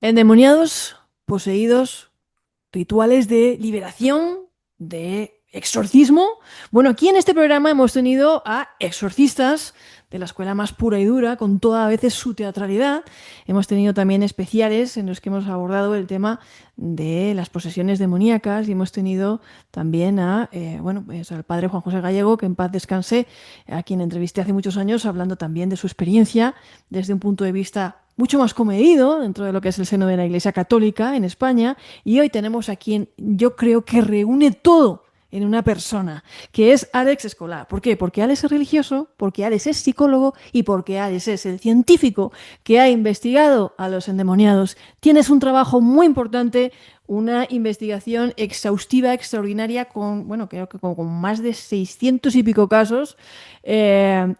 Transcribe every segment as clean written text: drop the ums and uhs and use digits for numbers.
Endemoniados, poseídos, rituales de liberación, de exorcismo. Bueno, aquí en este programa hemos tenido a exorcistas de la escuela más pura y dura, con toda a veces su teatralidad. Hemos tenido también especiales en los que hemos abordado el tema de las posesiones demoníacas y hemos tenido también bueno, pues al padre Juan José Gallego, que en paz descanse, a quien entrevisté hace muchos años, hablando también de su experiencia desde un punto de vista mucho más comedido dentro de lo que es el seno de la Iglesia Católica en España. Y hoy tenemos a quien yo creo que reúne todo en una persona, que es Alex Escolar. ¿Por qué? Porque Alex es religioso, porque Alex es psicólogo y porque Alex es el científico que ha investigado a los endemoniados. Tienes un trabajo muy importante, una investigación exhaustiva, extraordinaria, con, bueno, creo que con más de 600 y pico casos,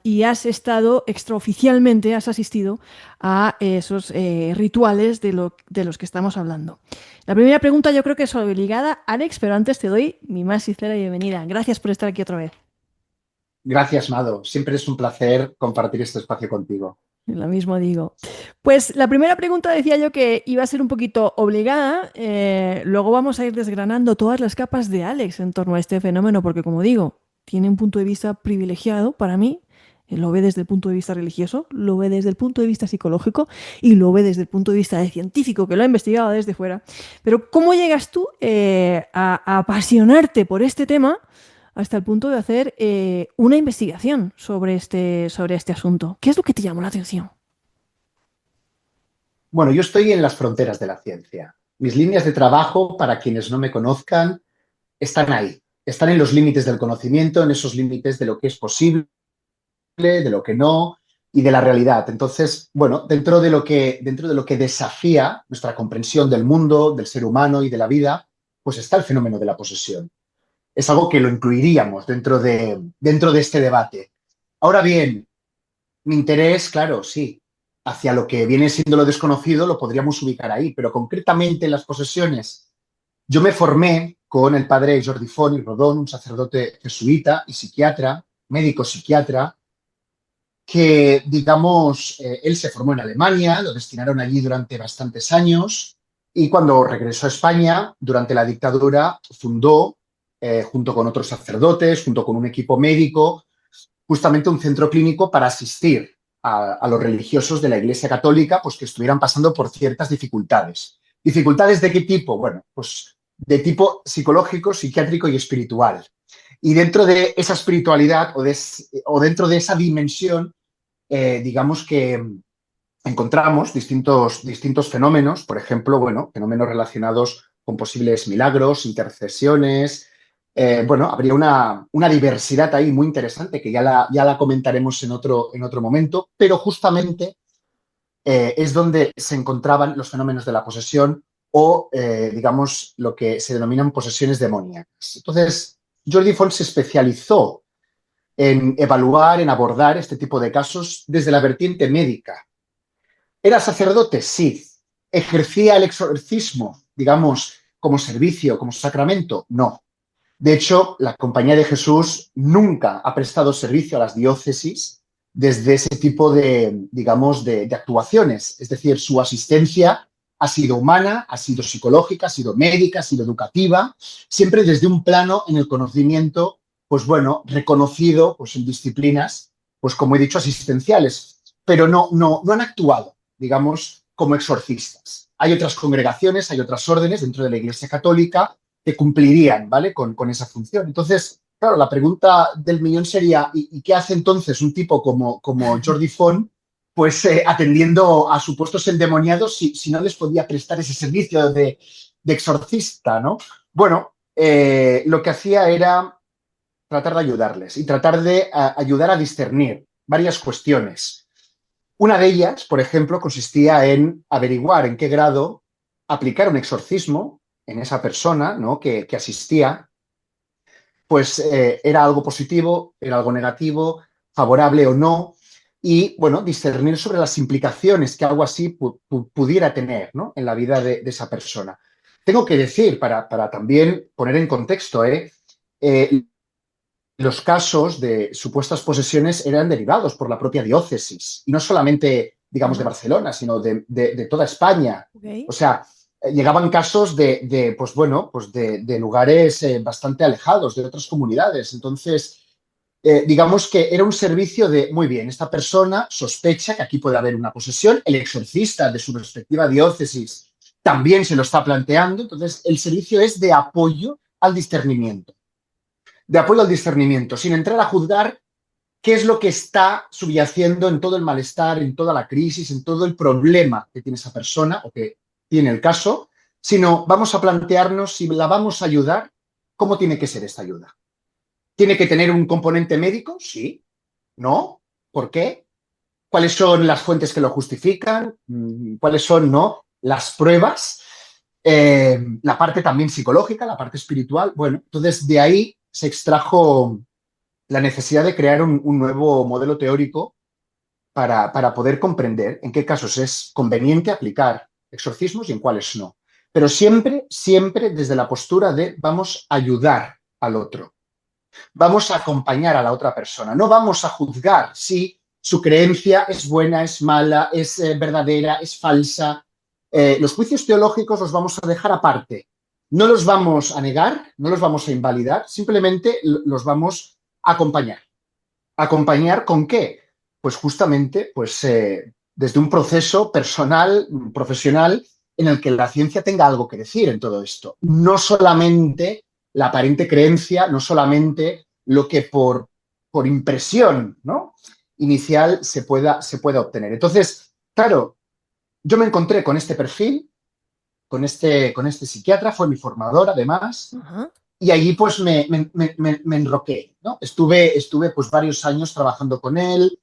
y has estado extraoficialmente, has asistido a esos rituales de los que estamos hablando. La primera pregunta yo creo que es obligada, Alex, pero antes te doy mi más sincera bienvenida. Gracias por estar aquí otra vez. Gracias, Mado. Siempre es un placer compartir este espacio contigo. Lo mismo digo. Pues la primera pregunta decía yo que iba a ser un poquito obligada. Luego vamos a ir desgranando todas las capas de Alex en torno a este fenómeno, porque como digo, tiene un punto de vista privilegiado para mí. Lo ve desde el punto de vista religioso, lo ve desde el punto de vista psicológico y lo ve desde el punto de vista de científico, que lo ha investigado desde fuera. Pero ¿cómo llegas tú a apasionarte por este tema hasta el punto de hacer una investigación sobre este asunto? ¿Qué es lo que te llamó la atención? Bueno, yo estoy en las fronteras de la ciencia. Mis líneas de trabajo, para quienes no me conozcan, están ahí. Están en los límites del conocimiento, en esos límites de lo que es posible, de lo que no y de la realidad. Entonces, bueno, dentro de lo que desafía nuestra comprensión del mundo, del ser humano y de la vida, pues está el fenómeno de la posesión. Es algo que lo incluiríamos dentro de este debate. Ahora bien, mi interés, claro, sí, hacia lo que viene siendo lo desconocido lo podríamos ubicar ahí, pero concretamente en las posesiones. Yo me formé con el padre Jordi Font i Rodon, un sacerdote jesuita y psiquiatra, médico psiquiatra, que, digamos, él se formó en Alemania, lo destinaron allí durante bastantes años y cuando regresó a España, durante la dictadura, fundó, junto con otros sacerdotes, junto con un equipo médico, justamente un centro clínico para asistir a los religiosos de la Iglesia Católica, pues que estuvieran pasando por ciertas dificultades. ¿Dificultades de qué tipo? Bueno, pues de tipo psicológico, psiquiátrico y espiritual. Y dentro de esa espiritualidad o dentro de esa dimensión, digamos que encontramos distintos fenómenos, por ejemplo, bueno, fenómenos relacionados con posibles milagros, intercesiones. Bueno, habría una diversidad ahí muy interesante que ya la comentaremos en otro momento, pero justamente es donde se encontraban los fenómenos de la posesión o, digamos, lo que se denominan posesiones demoníacas. Entonces, Jordi Font se especializó en evaluar, en abordar este tipo de casos desde la vertiente médica. ¿Era sacerdote? Sí. ¿Ejercía el exorcismo, digamos, como servicio, como sacramento? No. De hecho, la Compañía de Jesús nunca ha prestado servicio a las diócesis desde ese tipo de, digamos, de actuaciones. Es decir, su asistencia ha sido humana, ha sido psicológica, ha sido médica, ha sido educativa, siempre desde un plano en el conocimiento, pues bueno, reconocido pues en disciplinas, pues como he dicho, asistenciales, pero no han actuado, digamos, como exorcistas. Hay otras congregaciones, hay otras órdenes dentro de la Iglesia Católica que cumplirían, ¿vale? Con esa función. Entonces, claro, la pregunta del millón sería, ¿y qué hace entonces un tipo como Jordi Font, pues atendiendo a supuestos endemoniados si no les podía prestar ese servicio de exorcista, ¿no? Bueno, lo que hacía era tratar de ayudarles y tratar de ayudar a discernir varias cuestiones. Una de ellas, por ejemplo, consistía en averiguar en qué grado aplicar un exorcismo en esa persona, ¿no? que asistía, pues era algo positivo, era algo negativo, favorable o no, y bueno, discernir sobre las implicaciones que algo así pudiera tener, ¿no? En la vida de esa persona. Tengo que decir, para también poner en contexto, eh, los casos de supuestas posesiones eran derivados por la propia diócesis y no solamente digamos, de Barcelona, sino de toda España. Ok. O sea, llegaban casos pues bueno, pues de lugares bastante alejados, de otras comunidades. Entonces, digamos que era un servicio de, muy bien, esta persona sospecha que aquí puede haber una posesión, el exorcista de su respectiva diócesis también se lo está planteando, entonces el servicio es de apoyo al discernimiento, sin entrar a juzgar qué es lo que está subyaciendo en todo el malestar, en toda la crisis, en todo el problema que tiene esa persona o que tiene el caso, sino vamos a plantearnos si la vamos a ayudar, cómo tiene que ser esta ayuda. ¿Tiene que tener un componente médico? Sí. ¿No? ¿Por qué? ¿Cuáles son las fuentes que lo justifican? ¿Cuáles son, no, las pruebas? La parte también psicológica, la parte espiritual. Bueno, entonces de ahí se extrajo la necesidad de crear un nuevo modelo teórico para poder comprender en qué casos es conveniente aplicar exorcismos y en cuáles no. Pero siempre, siempre desde la postura de vamos a ayudar al otro. Vamos a acompañar a la otra persona. No vamos a juzgar si su creencia es buena, es mala, es verdadera, es falsa. Los juicios teológicos los vamos a dejar aparte. No los vamos a negar, no los vamos a invalidar, simplemente los vamos a acompañar. ¿Acompañar con qué? Pues justamente pues, desde un proceso personal, profesional, en el que la ciencia tenga algo que decir en todo esto. No solamente la aparente creencia, no solamente lo que por impresión, ¿no?, inicial se pueda obtener. Entonces, claro, yo me encontré con este perfil, con este psiquiatra, fue mi formador además, Ajá. y allí pues me enroqué, ¿no? Estuve pues varios años trabajando con él,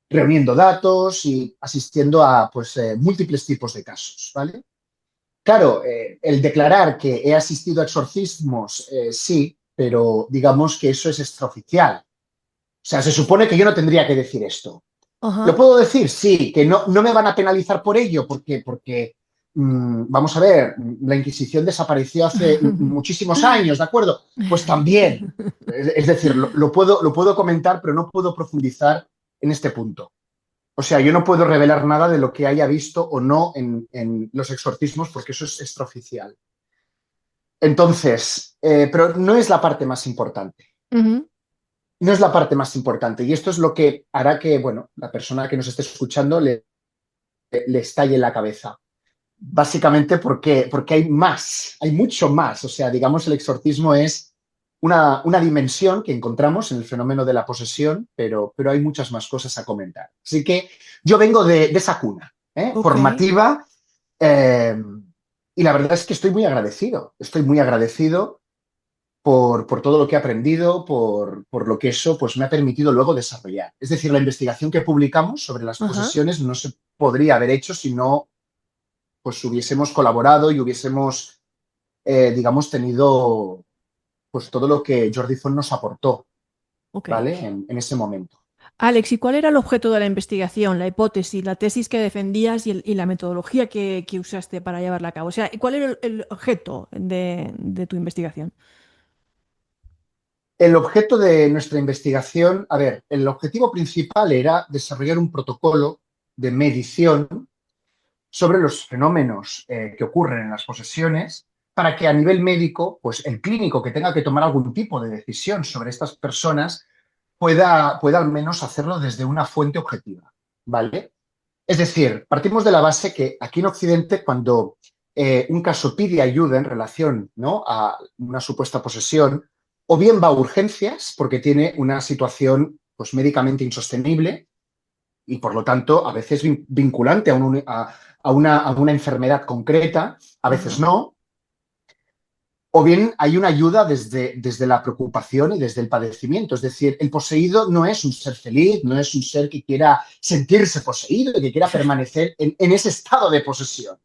reuniendo datos y asistiendo a pues múltiples tipos de casos, ¿vale? Claro, el declarar que he asistido a exorcismos, sí, pero digamos que eso es extraoficial. O sea, se supone que yo no tendría que decir esto. ¿Lo Ajá. puedo decir? Sí, que no me van a penalizar por ello, porque vamos a ver, la Inquisición desapareció hace muchísimos años, ¿de acuerdo? Pues también. Es decir, lo puedo comentar, pero no puedo profundizar en este punto. O sea, yo no puedo revelar nada de lo que haya visto o no en los exorcismos, porque eso es extraoficial. Entonces, pero no es la parte más importante. Ujú. No es la parte más importante. Y esto es lo que hará que, bueno, la persona que nos esté escuchando le estalle en la cabeza. Básicamente porque hay más, hay mucho más. O sea, digamos, el exorcismo es una dimensión que encontramos en el fenómeno de la posesión, pero hay muchas más cosas a comentar. Así que yo vengo de esa cuna Ok. formativa, eh, y la verdad es que estoy muy agradecido por todo lo que he aprendido, por lo que eso pues, me ha permitido luego desarrollar. Es decir, la investigación que publicamos sobre las Ajá. posesiones no se podría haber hecho si no pues, hubiésemos colaborado y hubiésemos, digamos, tenido pues, todo lo que Jordi Font nos aportó, Ok. ¿vale? En ese momento. Alex, ¿y cuál era el objeto de la investigación, la hipótesis, la tesis que defendías y la metodología que usaste para llevarla a cabo? O sea, ¿cuál era el objeto de tu investigación? El objeto de nuestra investigación, a ver, el objetivo principal era desarrollar un protocolo de medición sobre los fenómenos que ocurren en las posesiones para que a nivel médico, pues el clínico que tenga que tomar algún tipo de decisión sobre estas personas pueda al menos hacerlo desde una fuente objetiva, ¿vale? Es decir, partimos de la base que aquí en Occidente, cuando un caso pide ayuda en relación, ¿no?, a una supuesta posesión, o bien va a urgencias porque tiene una situación pues, médicamente insostenible y, por lo tanto, a veces vinculante a una enfermedad concreta, a veces Ajá. no, o bien hay una ayuda desde la preocupación y desde el padecimiento. Es decir, el poseído no es un ser feliz, no es un ser que quiera sentirse poseído y que quiera permanecer en ese estado de posesión,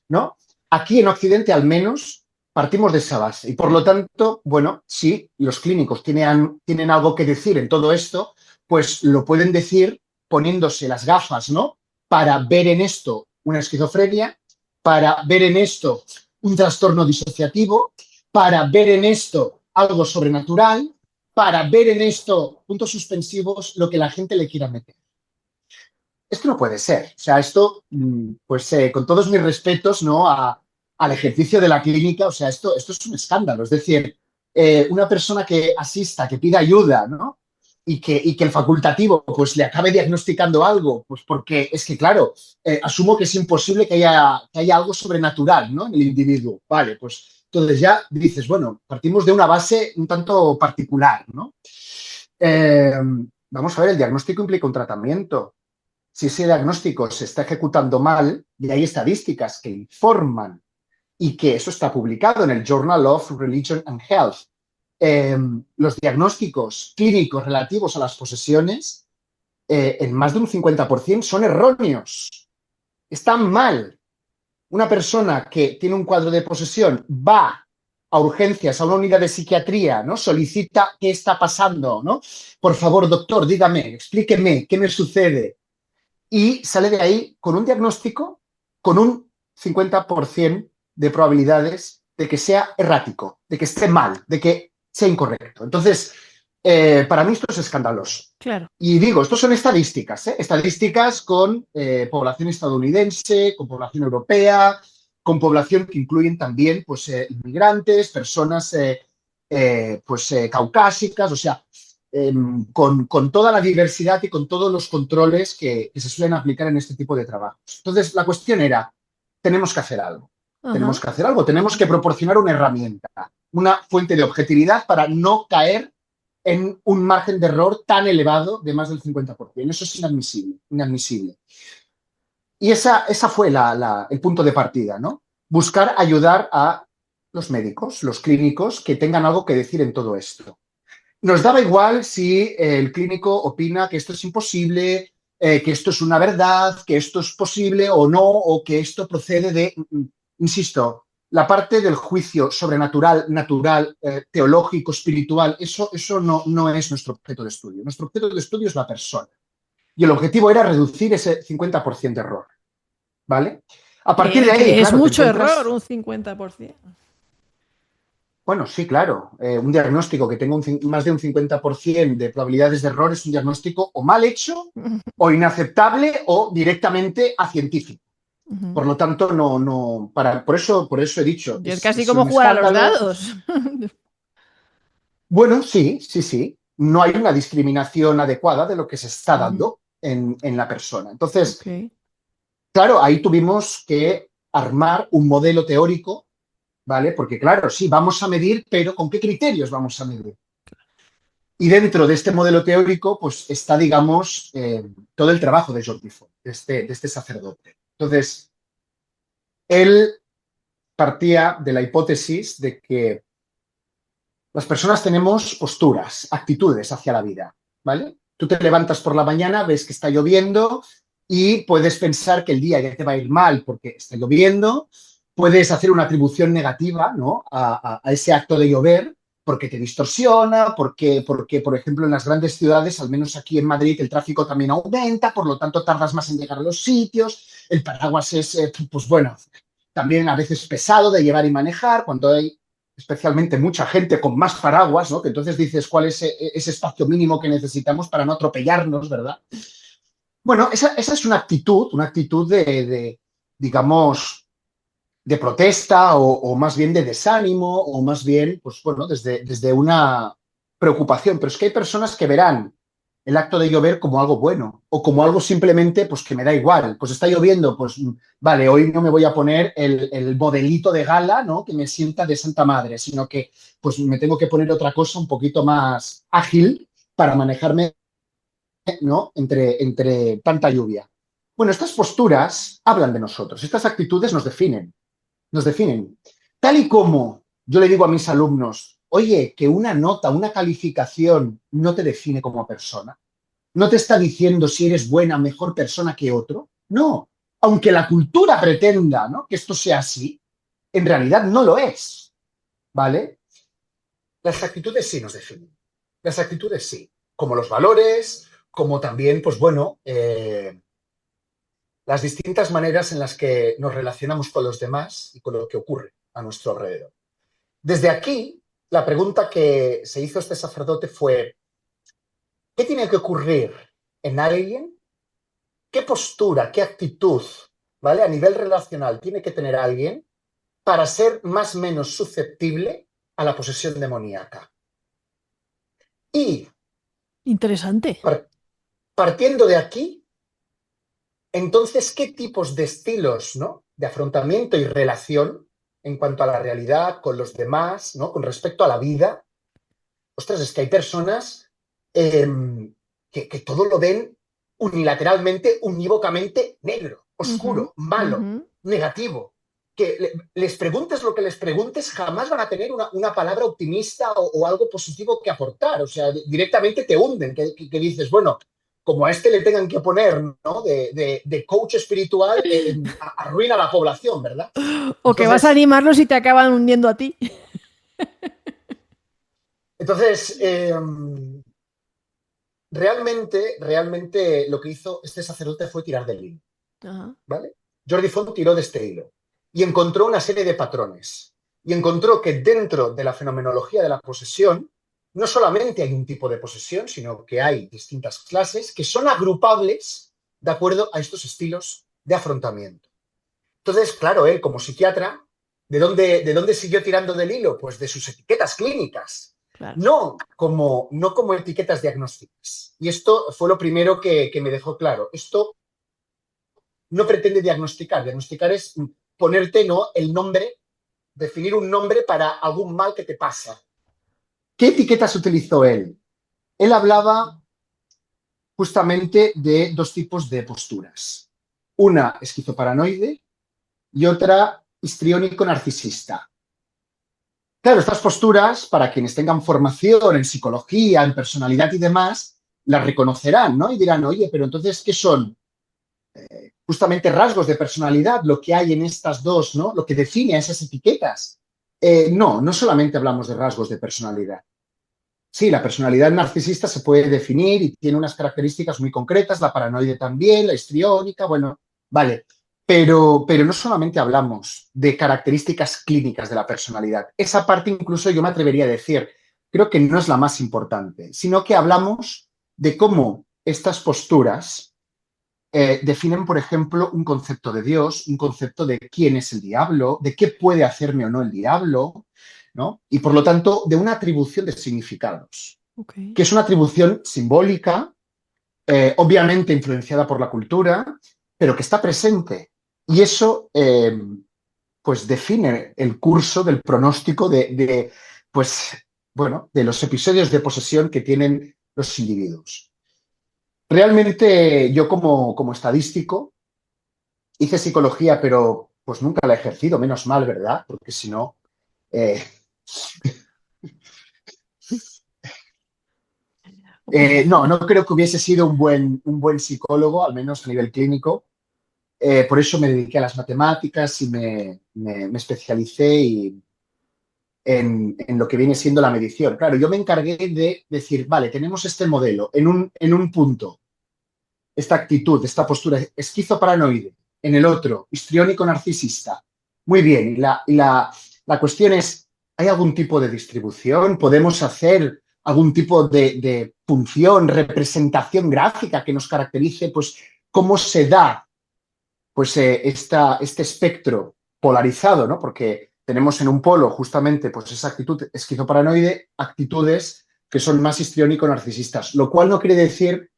¿no? Aquí en Occidente, al menos, partimos de esa base. Y por lo tanto, bueno, si los clínicos tienen algo que decir en todo esto, pues lo pueden decir poniéndose las gafas, ¿no? Para ver en esto una esquizofrenia, para ver en esto un trastorno disociativo, para ver en esto algo sobrenatural, para ver en esto puntos suspensivos lo que la gente le quiera meter. esto no puede ser. O sea, esto, pues con todos mis respetos, ¿no? Al ejercicio de la clínica, o sea, esto es un escándalo. Es decir, una persona que asista, que pida ayuda, ¿no? Y que el facultativo pues le acabe diagnosticando algo, pues porque es que, claro, asumo que es imposible que haya algo sobrenatural, ¿no? En el individuo. Vale, pues entonces ya dices, bueno, partimos de una base un tanto particular, ¿no? Eh, Vamos a ver, el diagnóstico implica un tratamiento. Si ese diagnóstico se está ejecutando mal, y hay estadísticas que informan y que eso está publicado en el Journal of Religion and Health, los diagnósticos clínicos relativos a las posesiones, en más de un 50% son erróneos. Están mal. Una persona que tiene un cuadro de posesión va a urgencias, a una unidad de psiquiatría, ¿no? Solicita qué está pasando, ¿no? Por favor, doctor, dígame, explíqueme qué me sucede. Y sale de ahí con un diagnóstico con un 50% de probabilidades de que sea errático, de que esté mal, de que sea incorrecto. Entonces, para mí esto es escandaloso. Claro. Y digo, esto son estadísticas, ¿eh? Estadísticas con población estadounidense, con población europea, con población que incluyen también pues, inmigrantes, personas caucásicas, o sea, con toda la diversidad y con todos los controles que se suelen aplicar en este tipo de trabajos. Entonces, la cuestión era, tenemos que hacer algo. Tenemos Ajá. que hacer algo, tenemos que proporcionar una herramienta, una fuente de objetividad para no caer en un margen de error tan elevado de más del 50%. Eso es inadmisible, inadmisible. Y esa fue el punto de partida, ¿no? Buscar ayudar a los médicos, los clínicos, que tengan algo que decir en todo esto. Nos daba igual si el clínico opina que esto es imposible, que esto es una verdad, que esto es posible o no, o que esto procede de, insisto, la parte del juicio sobrenatural, natural, teológico, espiritual, eso no es nuestro objeto de estudio. Nuestro objeto de estudio es la persona. Y el objetivo era reducir ese 50% de error, ¿vale? A partir de ahí, Que es claro, te mucho error, encuentras. un 50%. Bueno, sí, claro. Un diagnóstico que tenga más de un 50% de probabilidades de error es un diagnóstico o mal hecho, o inaceptable, o directamente acientífico. Ujú. Por lo tanto, por eso he dicho, Y es es, casi es como un jugar a los escándalo. dados. Bueno, sí, sí, sí. No hay una discriminación adecuada de lo que se está Ujú. dando en la persona. Entonces, Ok. claro, ahí tuvimos que armar un modelo teórico, ¿vale? Porque, claro, sí, vamos a medir, pero ¿con qué criterios vamos a medir? Y dentro de este modelo teórico, pues está, digamos, todo el trabajo de Jordi Font, de este sacerdote. Entonces, él partía de la hipótesis de que las personas tenemos posturas, actitudes hacia la vida, ¿vale? Tú te levantas por la mañana, ves que está lloviendo y puedes pensar que el día ya te va a ir mal porque está lloviendo, puedes hacer una atribución negativa, ¿no? a ese acto de llover porque te distorsiona, porque, por ejemplo, en las grandes ciudades, al menos aquí en Madrid, el tráfico también aumenta, por lo tanto tardas más en llegar a los sitios, el paraguas es, pues bueno, también a veces pesado de llevar y manejar, cuando hay especialmente mucha gente con más paraguas, ¿no? Que entonces dices cuál es ese espacio mínimo que necesitamos para no atropellarnos, ¿verdad? Bueno, esa es una actitud digamos, de protesta o más bien de desánimo o más bien, pues bueno, desde una preocupación. Pero es que hay personas que verán el acto de llover como algo bueno o como algo simplemente, pues que me da igual. Pues está lloviendo, pues vale, hoy no me voy a poner el modelito de gala, ¿no? Que me sienta de Santa Madre, sino que pues me tengo que poner otra cosa un poquito más ágil para manejarme, ¿no? Entre tanta lluvia. Bueno, estas posturas hablan de nosotros, estas actitudes nos definen. Tal y como yo le digo a mis alumnos, oye, que una nota, una calificación no te define como persona, no te está diciendo si eres buena, mejor persona que otro. No, aunque la cultura pretenda, ¿no? que esto sea así, en realidad no lo es, ¿vale? Las actitudes sí nos definen. Las actitudes sí, como los valores, como también, pues bueno, las distintas maneras en las que nos relacionamos con los demás y con lo que ocurre a nuestro alrededor. Desde aquí, la pregunta que se hizo este sacerdote fue, ¿qué tiene que ocurrir en alguien? qué postura, qué actitud, ¿vale? A nivel relacional tiene que tener alguien para ser más o menos susceptible a la posesión demoníaca. Y Interesante. partiendo de aquí, entonces, ¿qué tipos de estilos, ¿no?, de afrontamiento y relación en cuanto a la realidad con los demás, ¿no?, con respecto a la vida? Ostras, es que hay personas que todo lo ven unilateralmente, unívocamente negro, oscuro, malo, negativo. Que les preguntes lo que les preguntes, jamás van a tener una palabra optimista o algo positivo que aportar. O sea, directamente te hunden, que dices, bueno, como a este le tengan que poner, ¿no?, de coach espiritual, arruina a la población, ¿verdad? O que vas a Entonces, animarlos y te acaban hundiendo a ti. entonces realmente lo que hizo este sacerdote fue tirar del hilo, Ajá. ¿vale? Jordi Font tiró de este hilo y encontró una serie de patrones. Y encontró que dentro de la fenomenología de la posesión no solamente hay un tipo de posesión, sino que hay distintas clases que son agrupables de acuerdo a estos estilos de afrontamiento. Entonces, claro, él como psiquiatra, ¿de dónde siguió tirando del hilo? Pues de sus etiquetas clínicas, Claro. no como etiquetas diagnósticas. Y esto fue lo primero que me dejó claro. Esto no pretende diagnosticar. Diagnosticar es ponerte, ¿no?, el nombre, definir un nombre para algún mal que te pasa. ¿Qué etiquetas utilizó él? Él hablaba justamente de dos tipos de posturas. Una esquizoparanoide y otra histriónico-narcisista. Claro, estas posturas, para quienes tengan formación en psicología, en personalidad y demás, las reconocerán, ¿no? Y dirán, oye, pero entonces, ¿qué son? Justamente rasgos de personalidad, lo que hay en estas dos, ¿no? Lo que define a esas etiquetas. No solamente hablamos de rasgos de personalidad. Sí, la personalidad narcisista se puede definir y tiene unas características muy concretas, la paranoide también, la histriónica, bueno, vale. Pero no solamente hablamos de características clínicas de la personalidad. Esa parte incluso yo me atrevería a decir, creo que no es la más importante, sino que hablamos de cómo estas posturas definen, por ejemplo, un concepto de Dios, un concepto de quién es el diablo, de qué puede hacerme o no el diablo, ¿no? Y por lo tanto, de una atribución de significados, Okay. que es una atribución simbólica, obviamente influenciada por la cultura, pero que está presente. Y eso, pues, define el curso del pronóstico pues, bueno, de los episodios de posesión que tienen los individuos. Realmente yo como estadístico hice psicología, pero pues nunca la he ejercido, menos mal, ¿verdad? Porque si no... eh, no creo que hubiese sido un buen psicólogo, al menos a nivel clínico. Por eso me dediqué a las matemáticas y me especialicé en lo que viene siendo la medición. Claro, yo me encargué de decir, vale, tenemos este modelo en un punto, esta actitud, esta postura esquizoparanoide, en el otro, histriónico narcisista. Muy bien, y la cuestión es, ¿hay algún tipo de distribución? ¿Podemos hacer algún tipo de función, representación gráfica que nos caracterice, pues, cómo se da, pues, este espectro polarizado, ¿no? Porque tenemos en un polo justamente, pues, esa actitud esquizoparanoide, actitudes que son más histriónico-narcisistas, lo cual no quiere decir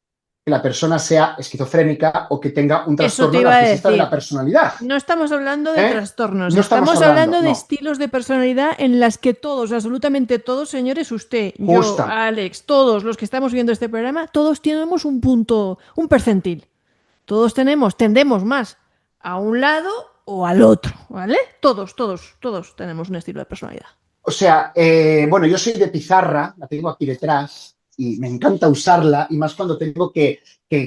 que la persona sea esquizofrénica o que tenga un Eso te trastorno iba a narcisista de la decir. personalidad. No estamos hablando de ¿Eh? trastornos, No estamos estamos hablando, hablando de no, estilos de personalidad en las que todos, absolutamente todos, señores, usted, yo, justa. Alex, todos los que estamos viendo este programa, todos tenemos un punto, un percentil. Todos tendemos más a un lado o al otro, ¿vale? Todos tenemos un estilo de personalidad. O sea, bueno, yo soy de pizarra, la tengo aquí detrás y me encanta usarla y más cuando tengo que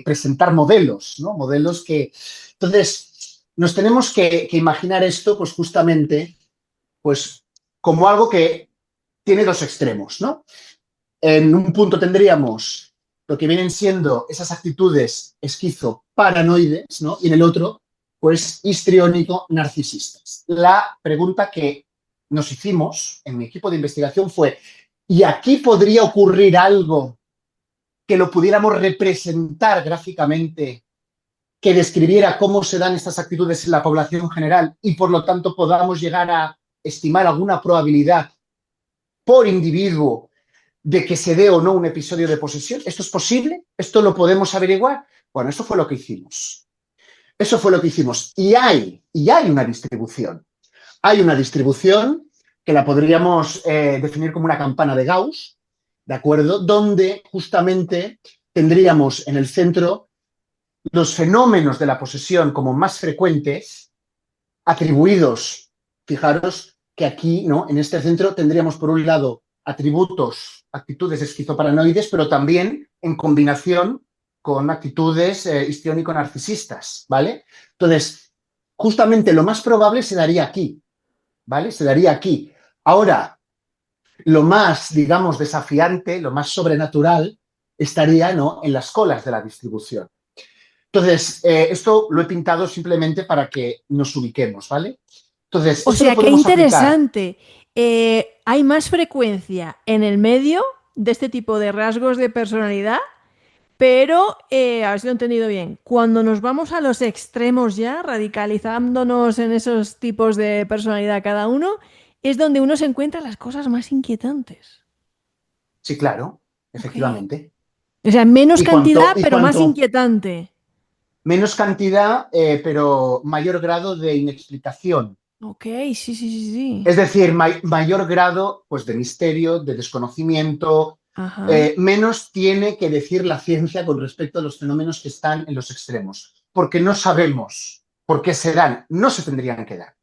presentar modelos, ¿no? Modelos que... Entonces, nos tenemos que imaginar esto, pues justamente, pues como algo que tiene dos extremos, ¿no? En un punto tendríamos lo que vienen siendo esas actitudes esquizo-paranoides, ¿no? Y en el otro, pues histriónico-narcisistas. La pregunta que nos hicimos en mi equipo de investigación fue, ¿y aquí podría ocurrir algo que lo pudiéramos representar gráficamente que describiera cómo se dan estas actitudes en la población general y por lo tanto podamos llegar a estimar alguna probabilidad por individuo de que se dé o no un episodio de posesión. ¿Esto es posible? ¿Esto lo podemos averiguar? Bueno, eso fue lo que hicimos. Eso fue lo que hicimos. Y hay una distribución. Hay una distribución que la podríamos definir como una campana de Gauss, ¿de acuerdo? Donde justamente tendríamos en el centro los fenómenos de la posesión como más frecuentes, atribuidos. Fijaros que aquí, ¿no? En este centro tendríamos por un lado atributos, actitudes esquizoparanoides, pero también en combinación con actitudes histriónico-narcisistas, ¿vale? Entonces, justamente lo más probable se daría aquí, ¿vale? Se daría aquí. Ahora, lo más, digamos, desafiante, lo más sobrenatural, estaría, ¿no?, en las colas de la distribución. Entonces, esto lo he pintado simplemente para que nos ubiquemos, ¿vale? Entonces, O esto lo sea, qué podemos aplicar. interesante. Hay más frecuencia en el medio de este tipo de rasgos de personalidad, pero, a ver si lo he entendido bien, cuando nos vamos a los extremos ya, radicalizándonos en esos tipos de personalidad cada uno, es donde uno se encuentra las cosas más inquietantes. Sí, claro, Ok. efectivamente. O sea, menos Y cuanto, cantidad, y pero más cuanto inquietante. menos cantidad, pero mayor grado de inexplicación. Ok, sí, sí, sí, sí. Es decir, mayor grado, pues, de misterio, de desconocimiento, Ajá. menos tiene que decir la ciencia con respecto a los fenómenos que están en los extremos, porque no sabemos por qué se dan, no se tendrían que dar.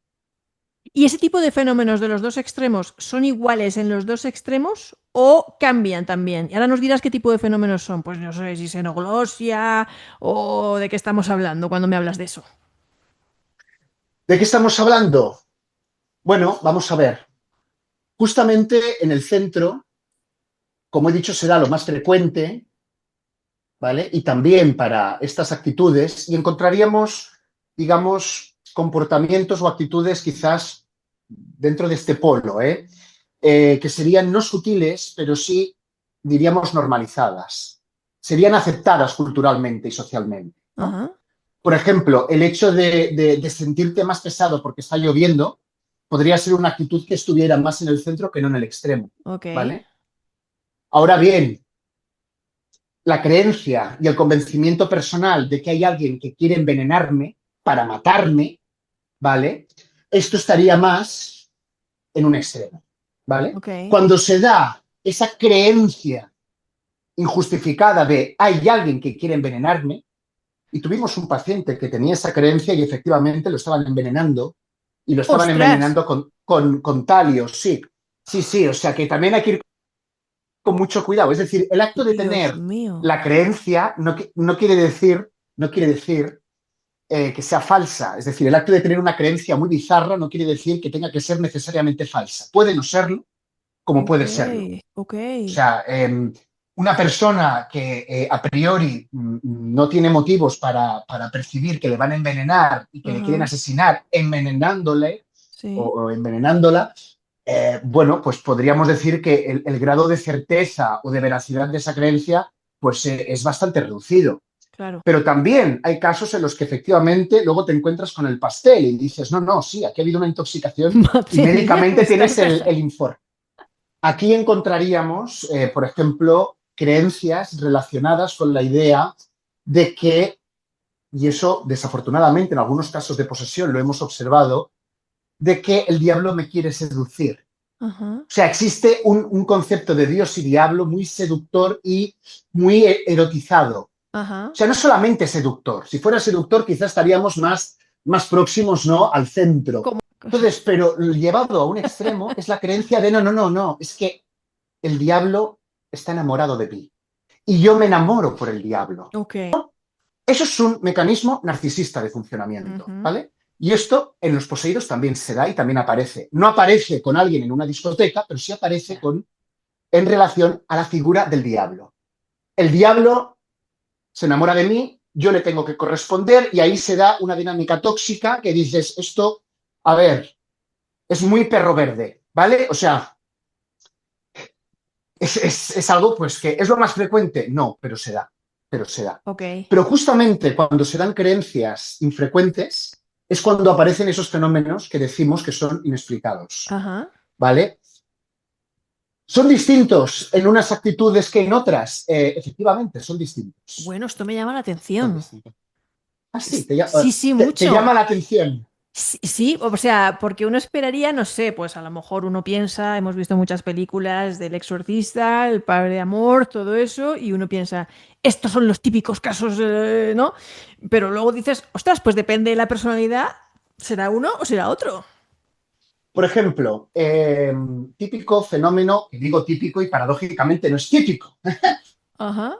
¿Y ese tipo de fenómenos de los dos extremos son iguales en los dos extremos o cambian también? Y ahora nos dirás qué tipo de fenómenos son. Pues no sé si xenoglosia o de qué estamos hablando cuando me hablas de eso. ¿De qué estamos hablando? Bueno, vamos a ver. Justamente en el centro, como he dicho, será lo más frecuente, ¿vale? Y también para estas actitudes, y encontraríamos, digamos, comportamientos o actitudes quizás dentro de este polo, que serían no sutiles, pero sí, diríamos, normalizadas. Serían aceptadas culturalmente y socialmente, ¿no? Ajá. Por ejemplo, el hecho de sentirte más pesado porque está lloviendo podría ser una actitud que estuviera más en el centro que no en el extremo, Ok. ¿vale? Ahora bien, la creencia y el convencimiento personal de que hay alguien que quiere envenenarme para matarme, ¿vale? Esto estaría más en un extremo, ¿vale? Ok. Cuando se da esa creencia injustificada de hay alguien que quiere envenenarme, y tuvimos un paciente que tenía esa creencia y efectivamente lo estaban envenenando, y lo estaban ¡Ostras! envenenando con talios, sí. Sí, sí, o sea que también hay que ir con mucho cuidado. Es decir, el acto de Dios tener mío. la creencia no quiere decir, que sea falsa. Es decir, el acto de tener una creencia muy bizarra no quiere decir que tenga que ser necesariamente falsa. Puede no serlo, como Ok. puede serlo. Ok. O sea, una persona que a priori no tiene motivos para percibir que le van a envenenar y que le quieren Ajá. asesinar envenenándole Sí. o envenenándola, bueno, pues podríamos decir que el grado de certeza o de veracidad de esa creencia pues es bastante reducido. Claro. Pero también hay casos en los que efectivamente luego te encuentras con el pastel y dices, no, no, sí, aquí ha habido una intoxicación y Madre mía, me médicamente estás tienes dejando. el informe. Aquí encontraríamos, por ejemplo, creencias relacionadas con la idea de que, y eso desafortunadamente en algunos casos de posesión lo hemos observado, de que el diablo me quiere seducir. Ajá. O sea, existe un concepto de Dios y diablo muy seductor y muy erotizado. O Ajá. sea, no solamente seductor. Si fuera seductor, quizás estaríamos más próximos, ¿no?, al centro. ¿Cómo? Entonces, pero llevado a un extremo es la creencia de no, no, no, no, es que el diablo está enamorado de mí y yo me enamoro por el diablo. Ok. Eso es un mecanismo narcisista de funcionamiento, Ujú. ¿vale? Y esto en los poseídos también se da y también aparece. No aparece con alguien en una discoteca, pero sí aparece en relación a la figura del diablo. El diablo se enamora de mí, yo le tengo que corresponder y ahí se da una dinámica tóxica que dices, esto, a ver, es muy perro verde, ¿vale? O sea, es algo pues que es lo más frecuente, no, pero se da. pero se da. Ok. Pero justamente cuando se dan creencias infrecuentes es cuando aparecen esos fenómenos que decimos que son inexplicados, Ajá. ¿vale? ¿Son distintos en unas actitudes que en otras? Efectivamente, son distintos. Bueno, esto me llama la Son atención. distintos. Ah, sí, te, lla- Sí, sí, te mucho. llama la atención. Sí, sí, o sea, porque uno esperaría, no sé, pues a lo mejor uno piensa, hemos visto muchas películas del Exorcista, el Padre de Amor, todo eso, y uno piensa, estos son los típicos casos, ¿no? Pero luego dices, ostras, pues depende de la personalidad, ¿será uno o será otro? Por ejemplo, típico fenómeno, y digo típico y paradójicamente no es típico, Ajá.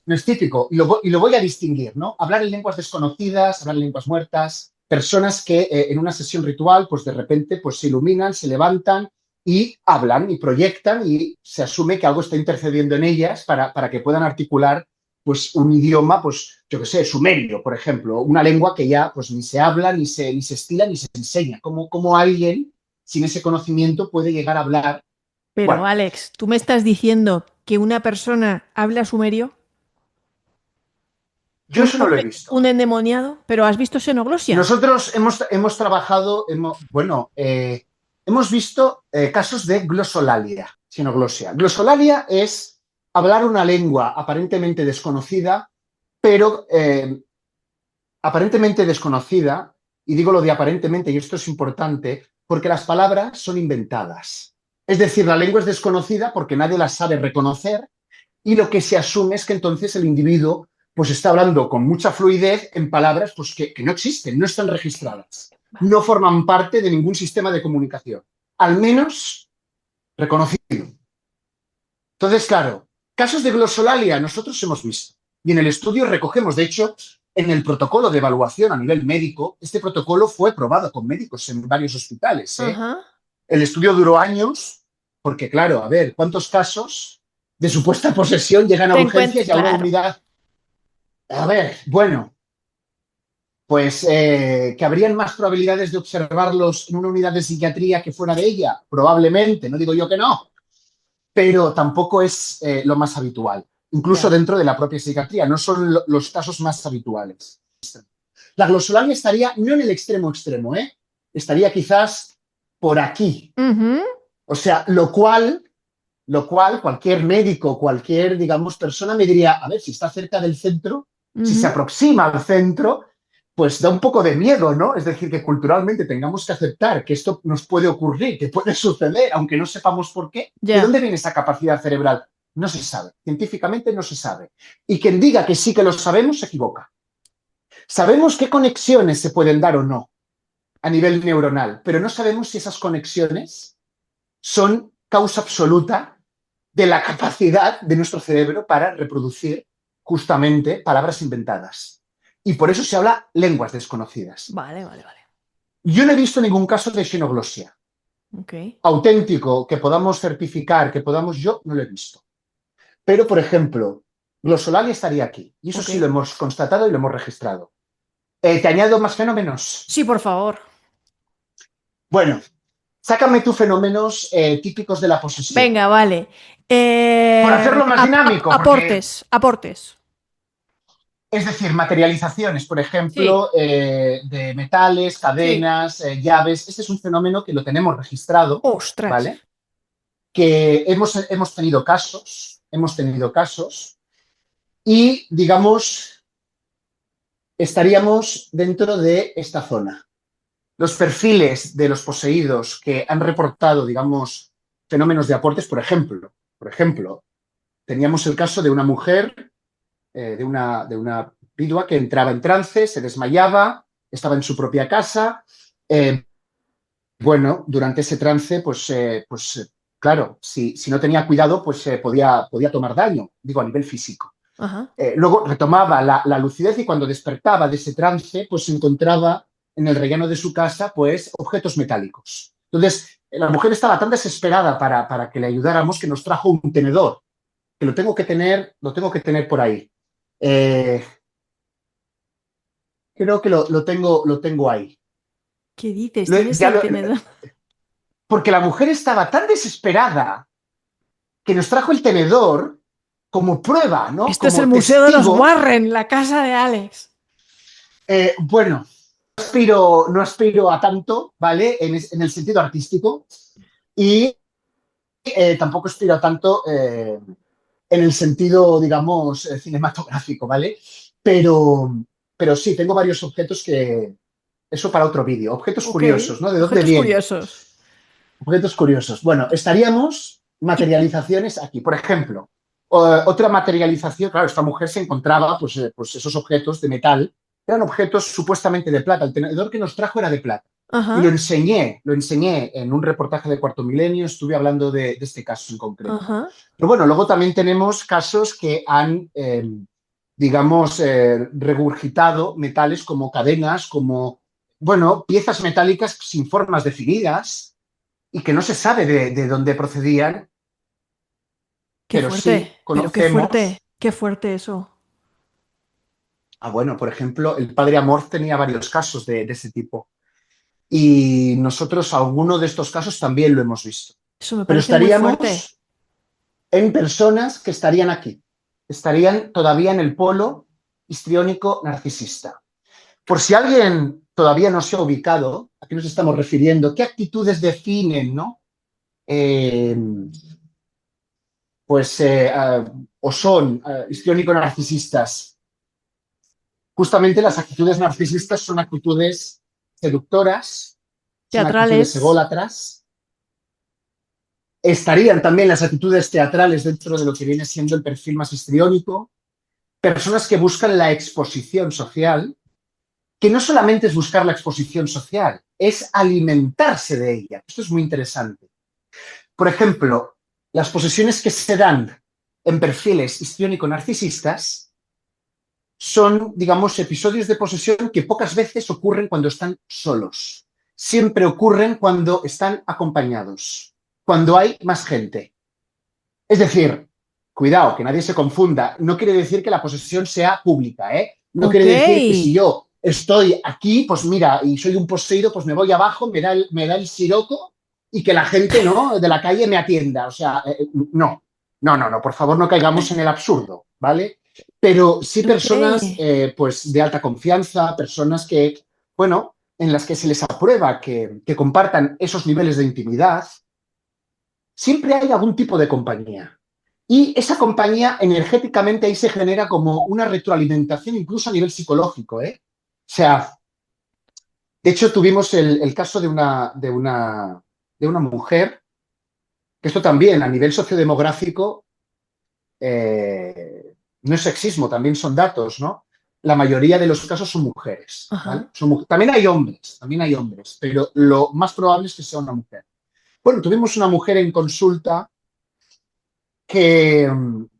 no es típico, y lo voy a distinguir, ¿no? Hablar en lenguas desconocidas, hablar en lenguas muertas, personas que en una sesión ritual, pues de repente pues, se iluminan, se levantan y hablan y proyectan y se asume que algo está intercediendo en ellas para que puedan articular pues un idioma, pues yo qué sé, sumerio, por ejemplo, una lengua que ya pues ni se habla, ni se estila, ni se enseña. Como alguien sin ese conocimiento puede llegar a hablar. Pero Bueno, Alex, ¿tú me estás diciendo que una persona habla sumerio? yo eso no lo he visto. Un endemoniado? ¿Pero has visto xenoglosia? Nosotros hemos trabajado, hemos visto casos de glosolalia, sinoglosia. Glosolalia es hablar una lengua aparentemente desconocida, pero aparentemente desconocida, y digo lo de aparentemente, y esto es importante, porque las palabras son inventadas. Es decir, la lengua es desconocida porque nadie la sabe reconocer y lo que se asume es que entonces el individuo pues está hablando con mucha fluidez en palabras pues, que no existen, no están registradas, no forman parte de ningún sistema de comunicación, al menos reconocido. Entonces, claro, casos de glosolalia nosotros hemos visto y en el estudio recogemos, de hecho, en el protocolo de evaluación a nivel médico, este protocolo fue probado con médicos en varios hospitales. Ajá. El estudio duró años porque, claro, a ver, ¿cuántos casos de supuesta posesión llegan a Te urgencias encuentro, y a una claro. unidad? A ver, bueno, pues que habrían más probabilidades de observarlos en una unidad de psiquiatría que fuera de ella. Probablemente, no digo yo que no, pero tampoco es lo más habitual. Incluso Ya. dentro de la propia psiquiatría, no son los casos más habituales. La glosolalia estaría no en el extremo extremo, ¿eh? Estaría quizás por aquí. Ujú, O sea, lo cual cualquier médico, cualquier, digamos, persona me diría, a ver, si está cerca del centro, si se ujú. aproxima al centro, pues da un poco de miedo, ¿no? Es decir, que culturalmente tengamos que aceptar que esto nos puede ocurrir, que puede suceder, aunque no sepamos por qué. ¿De Ya. dónde viene esa capacidad cerebral? No se sabe. Científicamente no se sabe. Y quien diga que sí que lo sabemos se equivoca. Sabemos qué conexiones se pueden dar o no a nivel neuronal, pero no sabemos si esas conexiones son causa absoluta de la capacidad de nuestro cerebro para reproducir justamente palabras inventadas. Y por eso se habla lenguas desconocidas. Vale, vale, vale. Yo no he visto ningún caso de xenoglosia Ok. auténtico que podamos certificar, que podamos, yo no lo he visto. Pero, por ejemplo, glosolalia estaría aquí. Y eso Ok. sí lo hemos constatado y lo hemos registrado. ¿Te añado más fenómenos? Sí, por favor. Bueno, sácame tú fenómenos típicos de la posesión. Venga, vale. Por hacerlo más dinámico, porque Aportes, aportes. es decir, materializaciones, por Sí, ejemplo, de metales, sí. cadenas, llaves. Este es un fenómeno que lo tenemos registrado, Ostras. ¿vale? Que hemos tenido casos y, digamos, estaríamos dentro de esta zona. Los perfiles de los poseídos que han reportado, digamos, fenómenos de aportes, por ejemplo, teníamos el caso de una mujer, de una vidua que entraba en trance, se desmayaba, estaba en su propia casa. Bueno, durante ese trance, pues claro, si no tenía cuidado, pues podía tomar daño, digo, a nivel físico. Ajá. Luego retomaba la lucidez y cuando despertaba de ese trance, pues se encontraba en el rellano de su casa, pues, objetos metálicos. Entonces, la mujer estaba tan desesperada para que le ayudáramos que nos trajo un tenedor, que lo tengo que tener por ahí. Eh, Creo que lo tengo ahí. ¿Qué dices? Lo- ¿Tienes ya el lo- tenedor? Porque la mujer estaba tan desesperada que nos trajo el tenedor como prueba, ¿no? Esto es el Como Museo de los testigo. Warren, la casa de Alex. Bueno, no aspiro a tanto, ¿vale? En el sentido artístico y tampoco aspiro a tanto en el sentido, digamos, cinematográfico, ¿vale? Pero, pero sí, tengo varios objetos que... Eso para otro vídeo. Objetos Ok, curiosos, ¿no? ¿De dónde objetos vienen? curiosos. Objetos curiosos. Bueno, estaríamos materializaciones aquí. Por ejemplo, otra materialización, claro, esta mujer se encontraba pues esos objetos de metal, eran objetos supuestamente de plata. El tenedor que nos trajo era de plata. Y Ajá, lo enseñé en un reportaje de Cuarto Milenio, estuve hablando de este caso en concreto. ajá. Pero bueno, luego también tenemos casos que han, digamos, regurgitado metales como cadenas, como, bueno, piezas metálicas sin formas definidas y que no se sabe de dónde procedían, Qué pero fuerte, sí pero conocemos. qué fuerte eso. Ah, bueno, por ejemplo, el padre Amorth tenía varios casos de ese tipo. Y nosotros alguno de estos casos también lo hemos visto. Eso me Pero parece muy fuerte. estaríamos en personas que estarían aquí, estarían todavía en el polo histriónico narcisista. Por si alguien todavía no se ha ubicado, ¿a qué nos estamos refiriendo? ¿Qué actitudes definen, no? Eh, o son histriónico-narcisistas. Justamente las actitudes narcisistas son actitudes seductoras, son actitudes Teatrales. ególatras. Estarían también las actitudes teatrales dentro de lo que viene siendo el perfil más histriónico. Personas que buscan la exposición social, que no solamente es buscar la exposición social, es alimentarse de ella. Esto es muy interesante. Por ejemplo, las posesiones que se dan en perfiles histriónico-narcisistas son, digamos, episodios de posesión que pocas veces ocurren cuando están solos. Siempre ocurren cuando están acompañados, cuando hay más gente. Es decir, cuidado, que nadie se confunda, no quiere decir que la posesión sea pública, ¿eh? No Ok. quiere decir que si yo estoy aquí, pues mira, y soy un poseído, pues me voy abajo, me da el siroco y que la gente, ¿no?, de la calle me atienda. O sea, no, por favor no caigamos en el absurdo, ¿vale? Pero sí Ok. personas, pues, de alta confianza, personas que, bueno, en las que se les aprueba que compartan esos niveles de intimidad, siempre hay algún tipo de compañía. Y esa compañía energéticamente ahí se genera como una retroalimentación incluso a nivel psicológico, ¿eh? O sea, de hecho tuvimos el caso de una mujer, que esto también a nivel sociodemográfico no es sexismo, también son datos, ¿no? La mayoría de los casos son mujeres, ¿vale? Ajá. También hay hombres, pero lo más probable es que sea una mujer. Bueno, tuvimos una mujer en consulta que,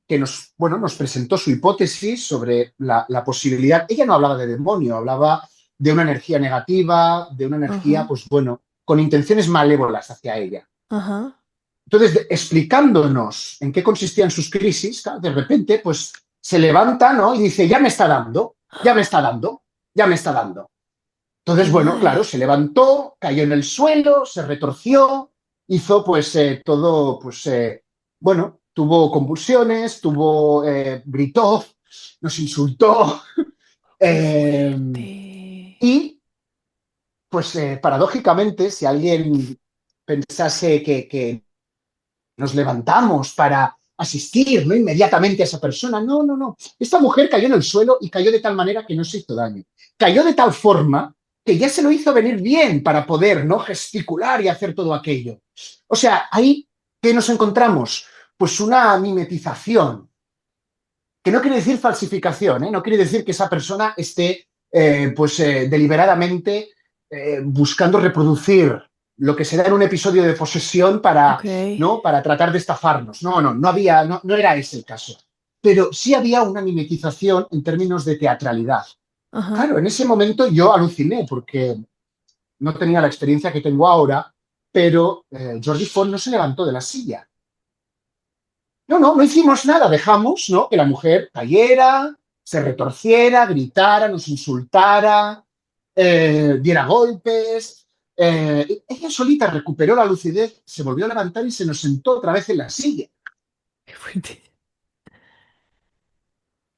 que nos, bueno, nos presentó su hipótesis sobre la posibilidad. Ella no hablaba de demonio, hablaba de una energía negativa, de una energía, Ajá. pues bueno, con intenciones malévolas hacia ella. Ajá. Entonces, explicándonos en qué consistían sus crisis, claro, de repente, pues se levanta, ¿no? Y dice, ya me está dando, ya me está dando, ya me está dando. Entonces, bueno, claro, Ay. se levantó, cayó en el suelo, se retorció, hizo pues todo, pues bueno, tuvo convulsiones, gritó, nos insultó Qué eh, fuerte. y pues paradójicamente, si alguien pensase que nos levantamos para asistir, ¿no?, inmediatamente a esa persona, no. Esta mujer cayó en el suelo y cayó de tal manera que no se hizo daño. Cayó de tal forma que ya se lo hizo venir bien para poder, ¿no?, gesticular y hacer todo aquello. O sea, ahí, ¿qué nos encontramos? Pues una mimetización, que no quiere decir falsificación, ¿eh? No quiere decir que esa persona esté deliberadamente buscando reproducir lo que se da en un episodio de posesión para, Ok. ¿no?, para tratar de estafarnos. No era ese el caso. Pero sí había una mimetización en términos de teatralidad. Ajá. Claro, en ese momento yo aluciné porque no tenía la experiencia que tengo ahora, pero Georgie Font no se levantó de la silla. No hicimos nada, dejamos, ¿no?, que la mujer cayera, se retorciera, gritara, nos insultara, diera golpes. Ella solita recuperó la lucidez, se volvió a levantar y se nos sentó otra vez en la silla. Qué fuerte.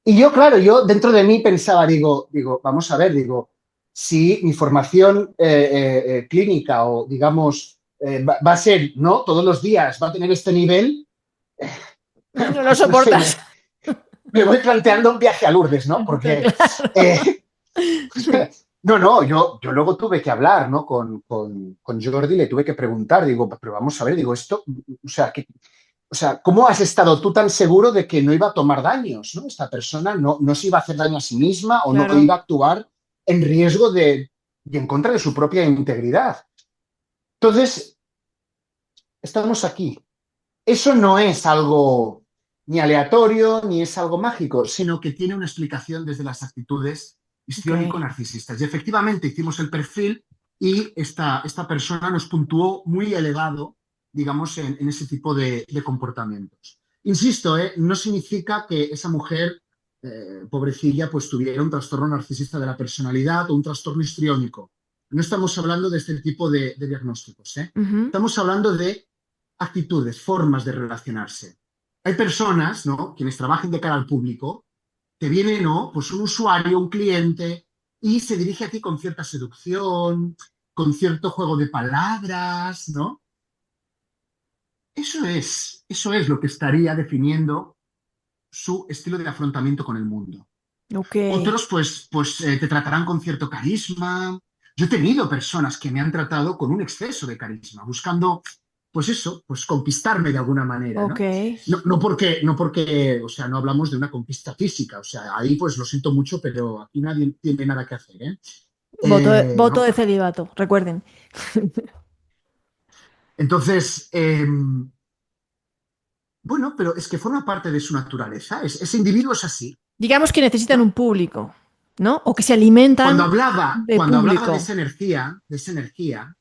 Y yo, claro, yo dentro de mí pensaba, digo, vamos a ver, digo, si mi formación clínica o, digamos, va a ser, ¿no? Todos los días va a tener este nivel, No lo pues no sé, soportas. me voy planteando un viaje a Lourdes, ¿no? Porque, eh, no, yo luego tuve que hablar, ¿no? Con Jordi, le tuve que preguntar, digo, pero vamos a ver, digo, esto, o sea, ¿cómo has estado tú tan seguro de que no iba a tomar daños, ¿no? Esta persona no se iba a hacer daño a sí misma o no Claro, iba a actuar en riesgo y en contra de su propia integridad. Entonces, estamos aquí. Eso no es algo ni aleatorio ni es algo mágico, sino que tiene una explicación desde las actitudes ok. histriónico-narcisistas. Y efectivamente hicimos el perfil y esta persona nos puntuó muy elevado, digamos, en ese tipo de comportamientos. Insisto, no significa que esa mujer, pobrecilla, pues tuviera un trastorno narcisista de la personalidad o un trastorno histriónico. No estamos hablando de este tipo de diagnósticos. Ujú. Estamos hablando de actitudes, formas de relacionarse. Hay personas, ¿no? Quienes trabajan de cara al público, que viene, ¿no? Pues un usuario, un cliente, y se dirige a ti con cierta seducción, con cierto juego de palabras, ¿no? Eso es lo que estaría definiendo su estilo de afrontamiento con el mundo. Ok. Otros, pues te tratarán con cierto carisma. Yo he tenido personas que me han tratado con un exceso de carisma, buscando, pues eso, pues conquistarme de alguna manera, Ok. ¿no? No porque, o sea, no hablamos de una conquista física, o sea, ahí pues lo siento mucho, pero aquí nadie tiene nada que hacer, ¿eh? Voto No. de celibato, recuerden. Entonces, bueno, pero es que forma parte de su naturaleza, ese individuo es así, Digamos que necesitan un ¿no? público, ¿no? O que se alimentan de Cuando hablaba público. de esa energía,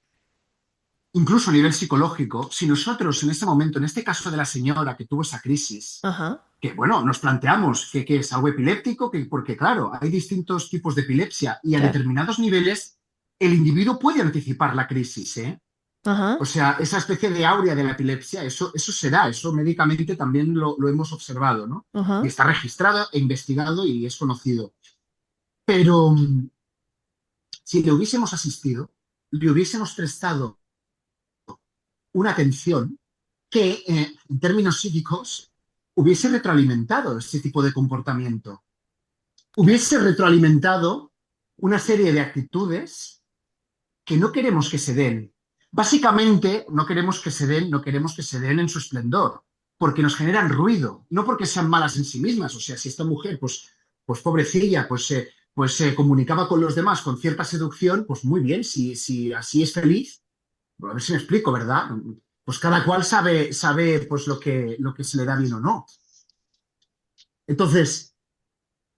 incluso a nivel psicológico, si nosotros en este momento, en este caso de la señora que tuvo esa crisis, Ajá, que bueno, nos planteamos que es algo epiléptico, porque claro, hay distintos tipos de epilepsia y a claro. determinados niveles el individuo puede anticipar la crisis, ¿eh? O Ajá, sea, esa especie de aurea de la epilepsia, eso se da, eso médicamente también lo hemos observado, ¿no? Y ajá. está registrado e investigado y es conocido. Pero si le hubiésemos asistido, le hubiésemos prestado una atención que, en términos psíquicos, hubiese retroalimentado este tipo de comportamiento. Hubiese retroalimentado una serie de actitudes que no queremos que se den. Básicamente, no queremos que se den en su esplendor, porque nos generan ruido, no porque sean malas en sí mismas. O sea, si esta mujer, pues pobrecilla, pues se comunicaba con los demás con cierta seducción, pues muy bien, si así es feliz, a ver si me explico, ¿verdad? Pues cada cual sabe pues lo que se le da bien o no. Entonces,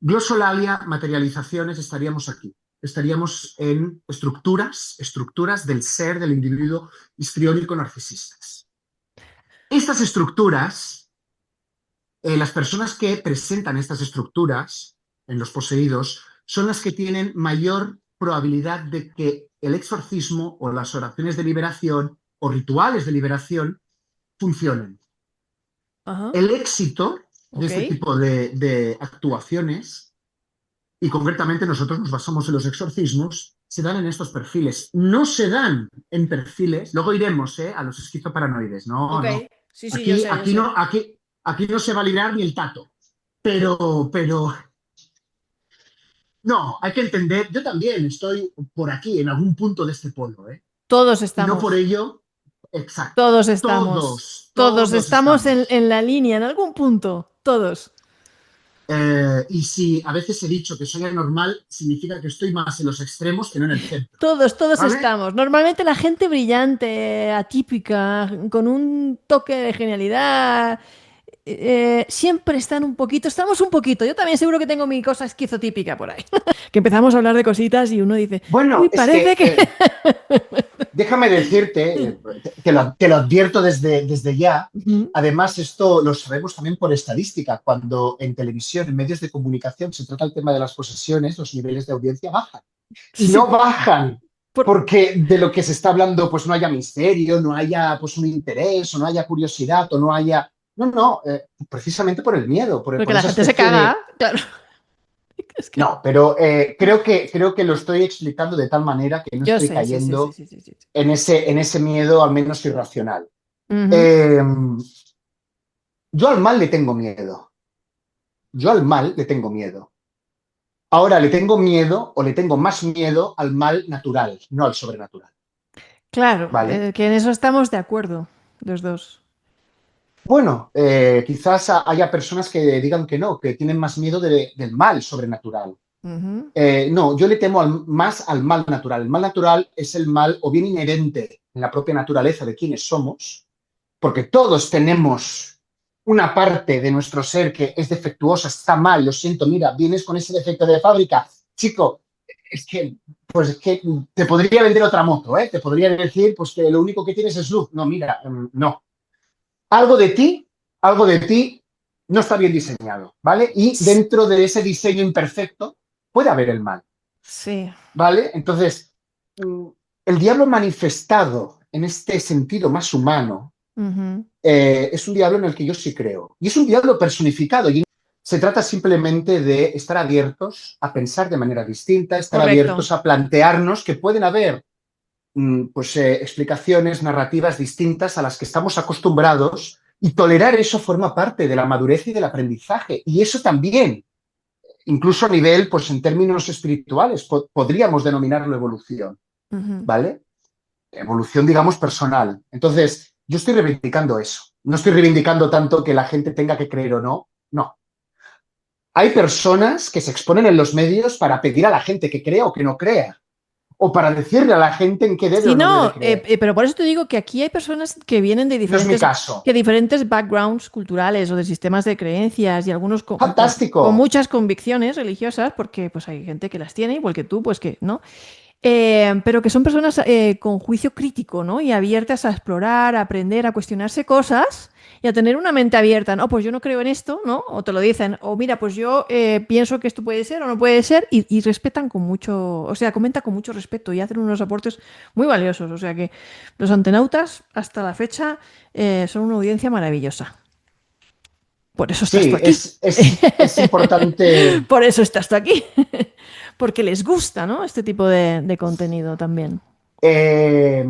glosolalia, materializaciones, estaríamos aquí. Estaríamos en estructuras del ser del individuo histriónico narcisistas. Estas estructuras, las personas que presentan estas estructuras en los poseídos son las que tienen mayor probabilidad de que el exorcismo o las oraciones de liberación o rituales de liberación funcionen. Ajá. El éxito de Ok. este tipo de actuaciones, y concretamente nosotros nos basamos en los exorcismos, se dan en estos perfiles. No se dan en perfiles, luego iremos a los esquizoparanoides, no, Ok. no. Sí, sí, yo Aquí, sé, yo aquí, sé. no, aquí no se va a librar ni el tato. Pero, no, hay que entender, yo también estoy por aquí, en algún punto de este polo, ¿eh? Todos Y no por estamos. ello, exacto, Todos estamos. Todos todos estamos estamos. en la línea, en algún punto. Todos. Y si a veces he dicho que soy anormal, significa que estoy más en los extremos que no en el centro, Todos ¿vale? estamos. Normalmente la gente brillante, atípica, con un toque de genialidad, siempre están un poquito, estamos un poquito. Yo también seguro que tengo mi cosa esquizotípica por ahí. Que empezamos a hablar de cositas y uno dice, uy, Bueno, es parece que que... déjame decirte, te lo advierto desde ya. Ujú. Además, esto lo sabemos también por estadística. Cuando en televisión, en medios de comunicación, se trata el tema de las posesiones, los niveles de audiencia bajan. Y Sí, no bajan por- porque de lo que se está hablando pues no haya misterio, no haya pues un interés, o no haya curiosidad, o no haya... No, no, precisamente por el miedo, porque por la esa gente se especie caga, de... claro. Es que No, pero creo que lo estoy explicando de tal manera que no yo estoy sé, sí, sí, sí, cayendo sí, sí, sí. en ese miedo, al menos irracional. Ujú. Eh, yo al mal le tengo miedo. Yo al mal le tengo miedo. Ahora le tengo miedo o le tengo más miedo al mal natural, no al sobrenatural. Claro, ¿Vale? que en eso estamos de acuerdo, los dos. Bueno, quizás haya personas que digan que no, que tienen más miedo del mal sobrenatural. Ujú. No, yo le temo más al mal natural. El mal natural es el mal o bien inherente en la propia naturaleza de quienes somos, porque todos tenemos una parte de nuestro ser que es defectuosa, está mal, lo siento, mira, vienes con ese defecto de fábrica, chico, pues es que te podría vender otra moto, ¿eh? Te podría decir, pues que lo único que tienes es luz. No, mira, no. Algo de ti, algo de ti no está bien diseñado, ¿vale? Y S- dentro de ese diseño imperfecto puede haber el mal, Sí. ¿vale? Entonces, mm, el diablo manifestado en este sentido más humano Ujú. es un diablo en el que yo sí creo. Y es un diablo personificado. Y se trata simplemente de estar abiertos a pensar de manera distinta, estar Correcto. abiertos a plantearnos que pueden haber pues, explicaciones, narrativas distintas a las que estamos acostumbrados y tolerar eso forma parte de la madurez y del aprendizaje. Y eso también, incluso a nivel, pues en términos espirituales, podríamos denominarlo evolución, Ujú. ¿vale? Evolución, digamos, personal. Entonces, yo estoy reivindicando eso. No estoy reivindicando tanto que la gente tenga que creer o no. No. Hay personas que se exponen en los medios para pedir a la gente que crea o que no crea, o para decirle a la gente en qué debe Sí, o no debe no, creer. pero por eso te digo que aquí hay personas que vienen de No es mi diferentes, caso. que diferentes backgrounds culturales o de sistemas de creencias y algunos con Fantástico. muchas convicciones religiosas, porque pues hay gente que las tiene, igual que tú, pues que no. Pero que son personas con juicio crítico, ¿no? Y abiertas a explorar, a aprender, a cuestionarse cosas y a tener una mente abierta, ¿no? Pues yo no creo en esto, ¿no? O te lo dicen, o mira, pues yo pienso que esto puede ser o no puede ser, y respetan con mucho, o sea, comentan con mucho respeto y hacen unos aportes muy valiosos. O sea que los antenautas, hasta la fecha, son una audiencia maravillosa. Por eso estás tú Sí, aquí. es importante. Por eso estás tú aquí. Porque les gusta, ¿no? Este tipo de contenido también. eh,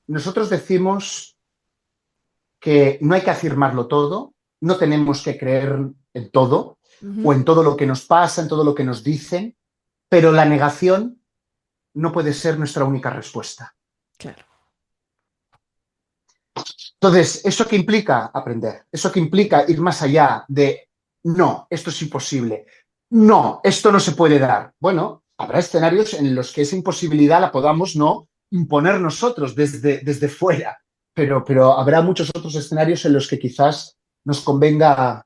nosotros decimos que no hay que afirmarlo todo, no tenemos que creer en todo o Ujú. en todo lo que nos pasa, en todo lo que nos dicen, pero la negación no puede ser nuestra única respuesta. Claro. Entonces, ¿eso qué implica? Aprender. ¿Eso qué implica? Ir más allá de, no, esto es imposible. No, esto no se puede dar. Bueno, habrá escenarios en los que esa imposibilidad la podamos no imponer nosotros desde fuera, pero habrá muchos otros escenarios en los que quizás nos convenga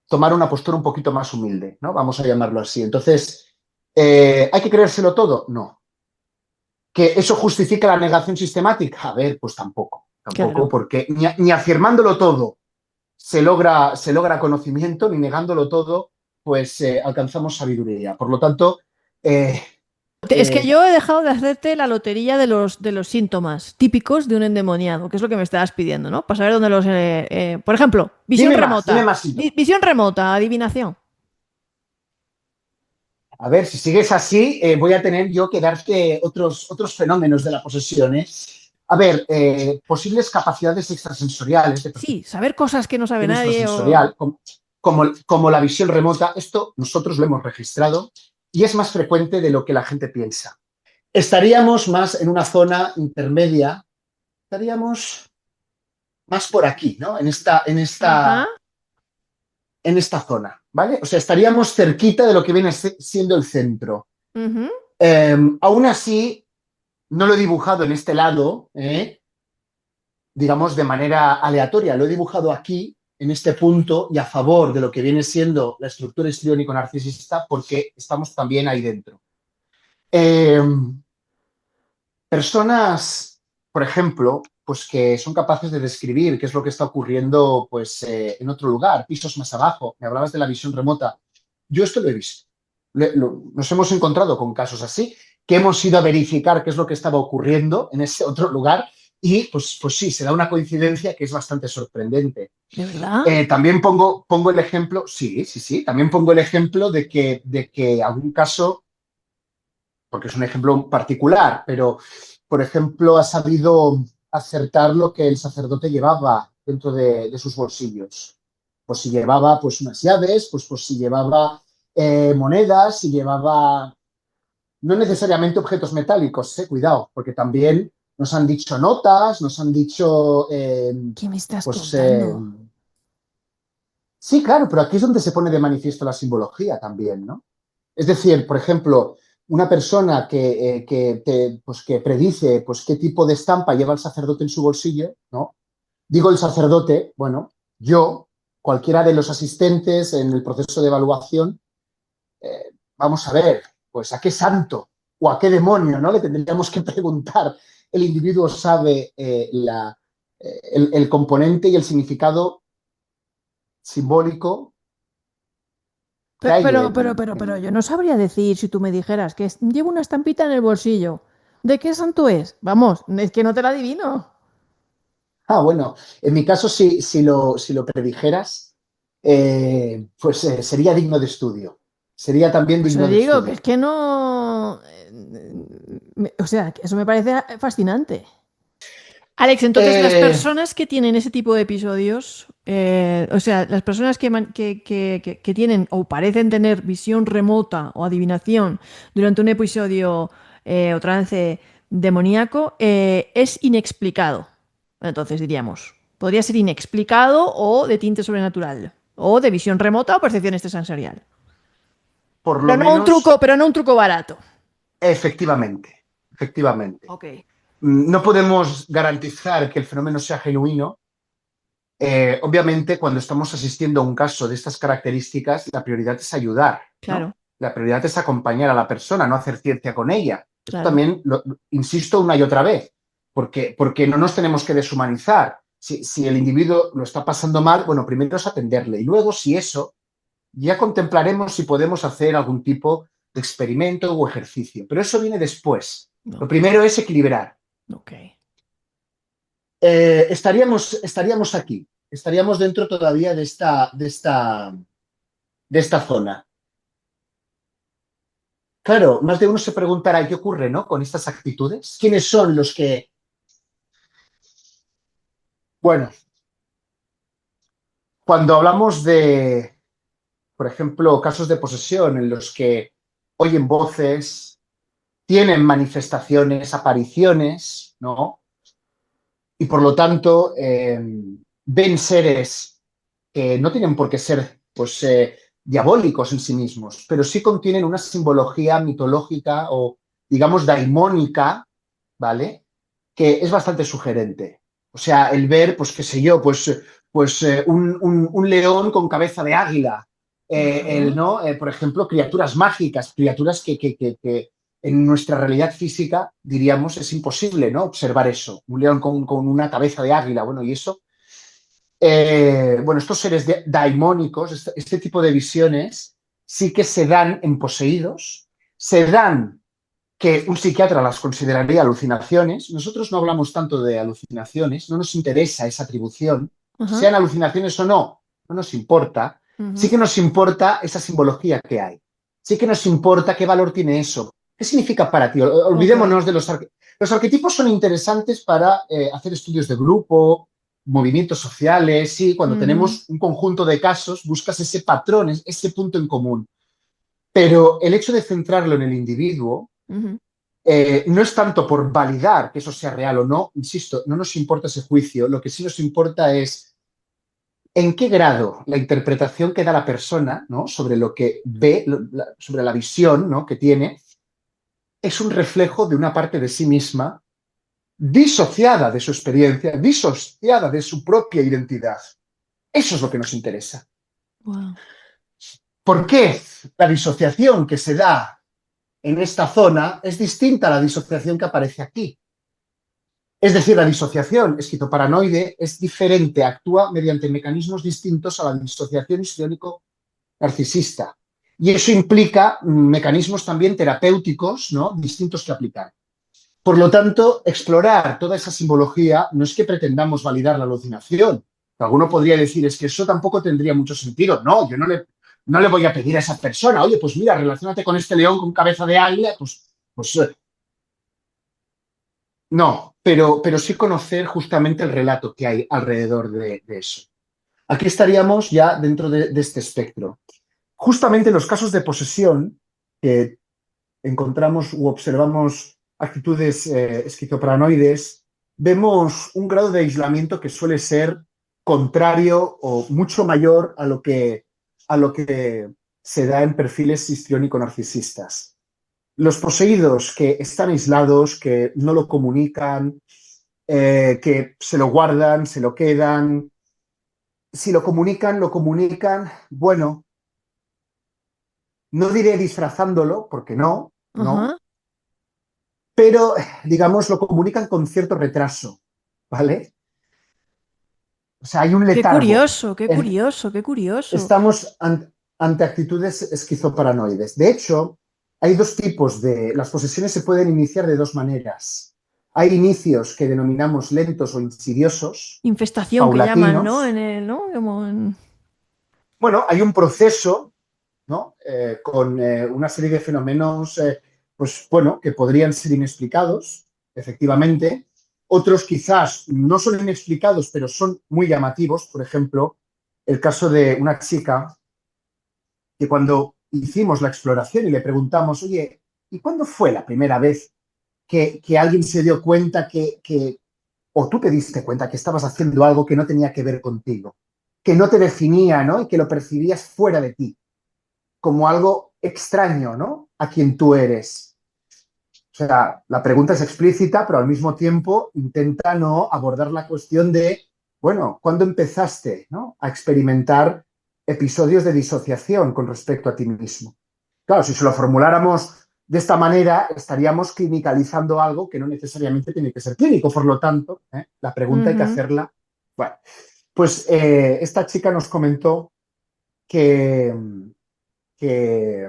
tomar una postura un poquito más humilde, ¿no? Vamos a llamarlo así. Entonces, ¿hay que creérselo todo? No. ¿Que eso justifica la negación sistemática? A ver, pues tampoco, Claro. porque ni afirmándolo todo se logra conocimiento, ni negándolo todo, pues alcanzamos sabiduría. Por lo tanto, eh, Es que eh, yo he dejado de hacerte la lotería de los síntomas típicos de un endemoniado, que es lo que me estabas pidiendo, ¿no? Para saber dónde los... por ejemplo, dime más síntomas. Visión remota, adivinación. A ver, si sigues así, voy a tener yo que darte otros fenómenos de la posesión. ¿Eh? A ver, posibles capacidades extrasensoriales de Sí, saber cosas que no sabe percepción nadie o... extrasensorial, como la visión remota, esto nosotros lo hemos registrado y es más frecuente de lo que la gente piensa. Estaríamos más en una zona intermedia, estaríamos más por aquí, ¿no? Ajá. En esta zona, ¿vale? O sea, estaríamos cerquita de lo que viene siendo el centro. Ujú. Aún así, no lo he dibujado en este lado, digamos, de manera aleatoria. Lo he dibujado aquí, en este punto, y a favor de lo que viene siendo la estructura histriónico-narcisista, porque estamos también ahí dentro. Eh, Personas, por ejemplo, pues que son capaces de describir qué es lo que está ocurriendo pues, en otro lugar, pisos más abajo. Me hablabas de la visión remota. Yo esto lo he visto. Nos hemos encontrado con casos así, que hemos ido a verificar qué es lo que estaba ocurriendo en ese otro lugar y pues sí, se da una coincidencia que es bastante sorprendente. ¿De verdad? También pongo el ejemplo, sí, también pongo el ejemplo de que algún caso, porque es un ejemplo particular, pero por ejemplo ha sabido acertar lo que el sacerdote llevaba dentro de sus bolsillos. Pues si llevaba pues unas llaves, pues si llevaba monedas, si llevaba no necesariamente objetos metálicos, cuidado, porque también nos han dicho notas, nos han dicho, ¿Qué me estás pues, contando? sí, claro, pero aquí es donde se pone de manifiesto la simbología también, ¿no? Es decir, por ejemplo, una persona que predice pues, qué tipo de estampa lleva el sacerdote en su bolsillo, ¿no? Digo el sacerdote, bueno, yo, cualquiera de los asistentes en el proceso de evaluación, vamos a ver, pues a qué santo o a qué demonio, ¿no? Le tendríamos que preguntar. El individuo sabe el componente y el significado simbólico que hay Pero, yo no sabría decir si tú me dijeras que llevo una estampita en el bolsillo. ¿De qué santo es? Vamos, es que no te la adivino. Bueno, en mi caso, si lo predijeras, pues sería digno de estudio. Sería también Pues te digno de digo que estudio. es que no. O sea, que eso me parece fascinante. Alex, entonces las Eh, personas que tienen ese tipo de episodios, o sea, las personas que tienen o parecen tener visión remota o adivinación durante un episodio o trance demoníaco, es inexplicado. Entonces diríamos, podría ser inexplicado o de tinte sobrenatural, o de visión remota o percepción extrasensorial. por lo Pero no un truco barato. efectivamente. Ok, No podemos garantizar que el fenómeno sea genuino. Obviamente, cuando estamos asistiendo a un caso de estas características, la prioridad es ayudar, ¿no? claro, La prioridad es acompañar a la persona, no hacer ciencia con ella. Esto claro. también lo insisto una y otra vez, porque no nos tenemos que deshumanizar. Si el individuo lo está pasando mal, bueno, primero es atenderle y luego, si eso, ya contemplaremos si podemos hacer algún tipo de experimento o ejercicio. Pero eso viene después. Lo Ok, primero es equilibrar. ok. Estaríamos aquí, estaríamos dentro todavía de esta zona. Claro, más de uno se preguntará qué ocurre, ¿no? Con estas actitudes. ¿Quiénes son los que, bueno, cuando hablamos de, por ejemplo, casos de posesión en los que oyen voces, tienen manifestaciones, apariciones, ¿no? Y por lo tanto ven seres que no tienen por qué ser, pues, diabólicos en sí mismos, pero sí contienen una simbología mitológica o, digamos, daimónica, ¿vale? Que es bastante sugerente. O sea, el ver, pues, qué sé yo, un león con cabeza de águila, Ajá. ¿no? Por ejemplo, criaturas mágicas, criaturas que en nuestra realidad física, diríamos, es imposible, ¿no? Observar eso. Un león con una cabeza de águila, bueno, y eso bueno, estos seres daimónicos, este tipo de visiones, sí que se dan en poseídos, se dan que un psiquiatra las consideraría alucinaciones. Nosotros no hablamos tanto de alucinaciones, no nos interesa esa atribución, Ajá. sean alucinaciones o no, no nos importa. Sí Ujú. que nos importa esa simbología que hay. Sí que nos importa qué valor tiene eso. ¿Qué significa para ti? Ok. Olvidémonos de los arquetipos son interesantes para hacer estudios de grupo, movimientos sociales, sí, cuando Ujú. tenemos un conjunto de casos, buscas ese patrón, ese punto en común. Pero el hecho de centrarlo en el individuo Ujú. no es tanto por validar que eso sea real o no, insisto, no nos importa ese juicio, lo que sí nos importa es en qué grado la interpretación que da la persona, ¿no? Sobre lo que ve, sobre la visión, ¿no? Que tiene, es un reflejo de una parte de sí misma disociada de su experiencia, disociada de su propia identidad. Eso es lo que nos interesa. Wow. ¿Por qué la disociación que se da en esta zona es distinta a la disociación que aparece aquí? Es decir, la disociación esquizoparanoide es diferente, actúa mediante mecanismos distintos a la disociación histriónico-narcisista. Y eso implica mecanismos también terapéuticos, ¿no? Distintos que aplicar. Por lo tanto, explorar toda esa simbología no es que pretendamos validar la alucinación. Alguno podría decir, es que eso tampoco tendría mucho sentido. No, yo no le voy a pedir a esa persona, oye, pues mira, relaciónate con este león con cabeza de águila, pues no, pero sí conocer justamente el relato que hay alrededor de eso. Aquí estaríamos ya dentro de este espectro. Justamente en los casos de posesión, que encontramos u observamos actitudes esquizoparanoides, vemos un grado de aislamiento que suele ser contrario o mucho mayor a lo que se da en perfiles histriónico-narcisistas. Los poseídos que están aislados, que no lo comunican, que se lo guardan, se lo quedan, si lo comunican, bueno, no diré disfrazándolo, porque no, no, Ajá. pero digamos lo comunican con cierto retraso, ¿vale? O sea, hay un Qué letargo. curioso, qué curioso, qué curioso. Estamos ante actitudes esquizoparanoides. De hecho, hay dos tipos de... Las posesiones se pueden iniciar de dos maneras. Hay inicios que denominamos lentos o insidiosos, Infestación que llaman, ¿no? paulatinos. ¿No? Bueno, hay un proceso, ¿no? Con una serie de fenómenos, pues bueno, que podrían ser inexplicados, efectivamente. Otros quizás no son inexplicados, pero son muy llamativos. Por ejemplo, el caso de una chica que cuando hicimos la exploración y le preguntamos, oye, ¿y cuándo fue la primera vez que alguien se dio cuenta o tú te diste cuenta que estabas haciendo algo que no tenía que ver contigo, que no te definía, ¿no? Y que lo percibías fuera de ti, como algo extraño, ¿no? A quien tú eres. O sea, la pregunta es explícita, pero al mismo tiempo intenta no abordar la cuestión de, bueno, ¿cuándo empezaste, ¿no? A experimentar episodios de disociación con respecto a ti mismo? Claro, si se lo formuláramos de esta manera, estaríamos clinicalizando algo que no necesariamente tiene que ser clínico. Por lo tanto, la pregunta hay que Ujú. hacerla. Bueno, pues esta chica nos comentó que, que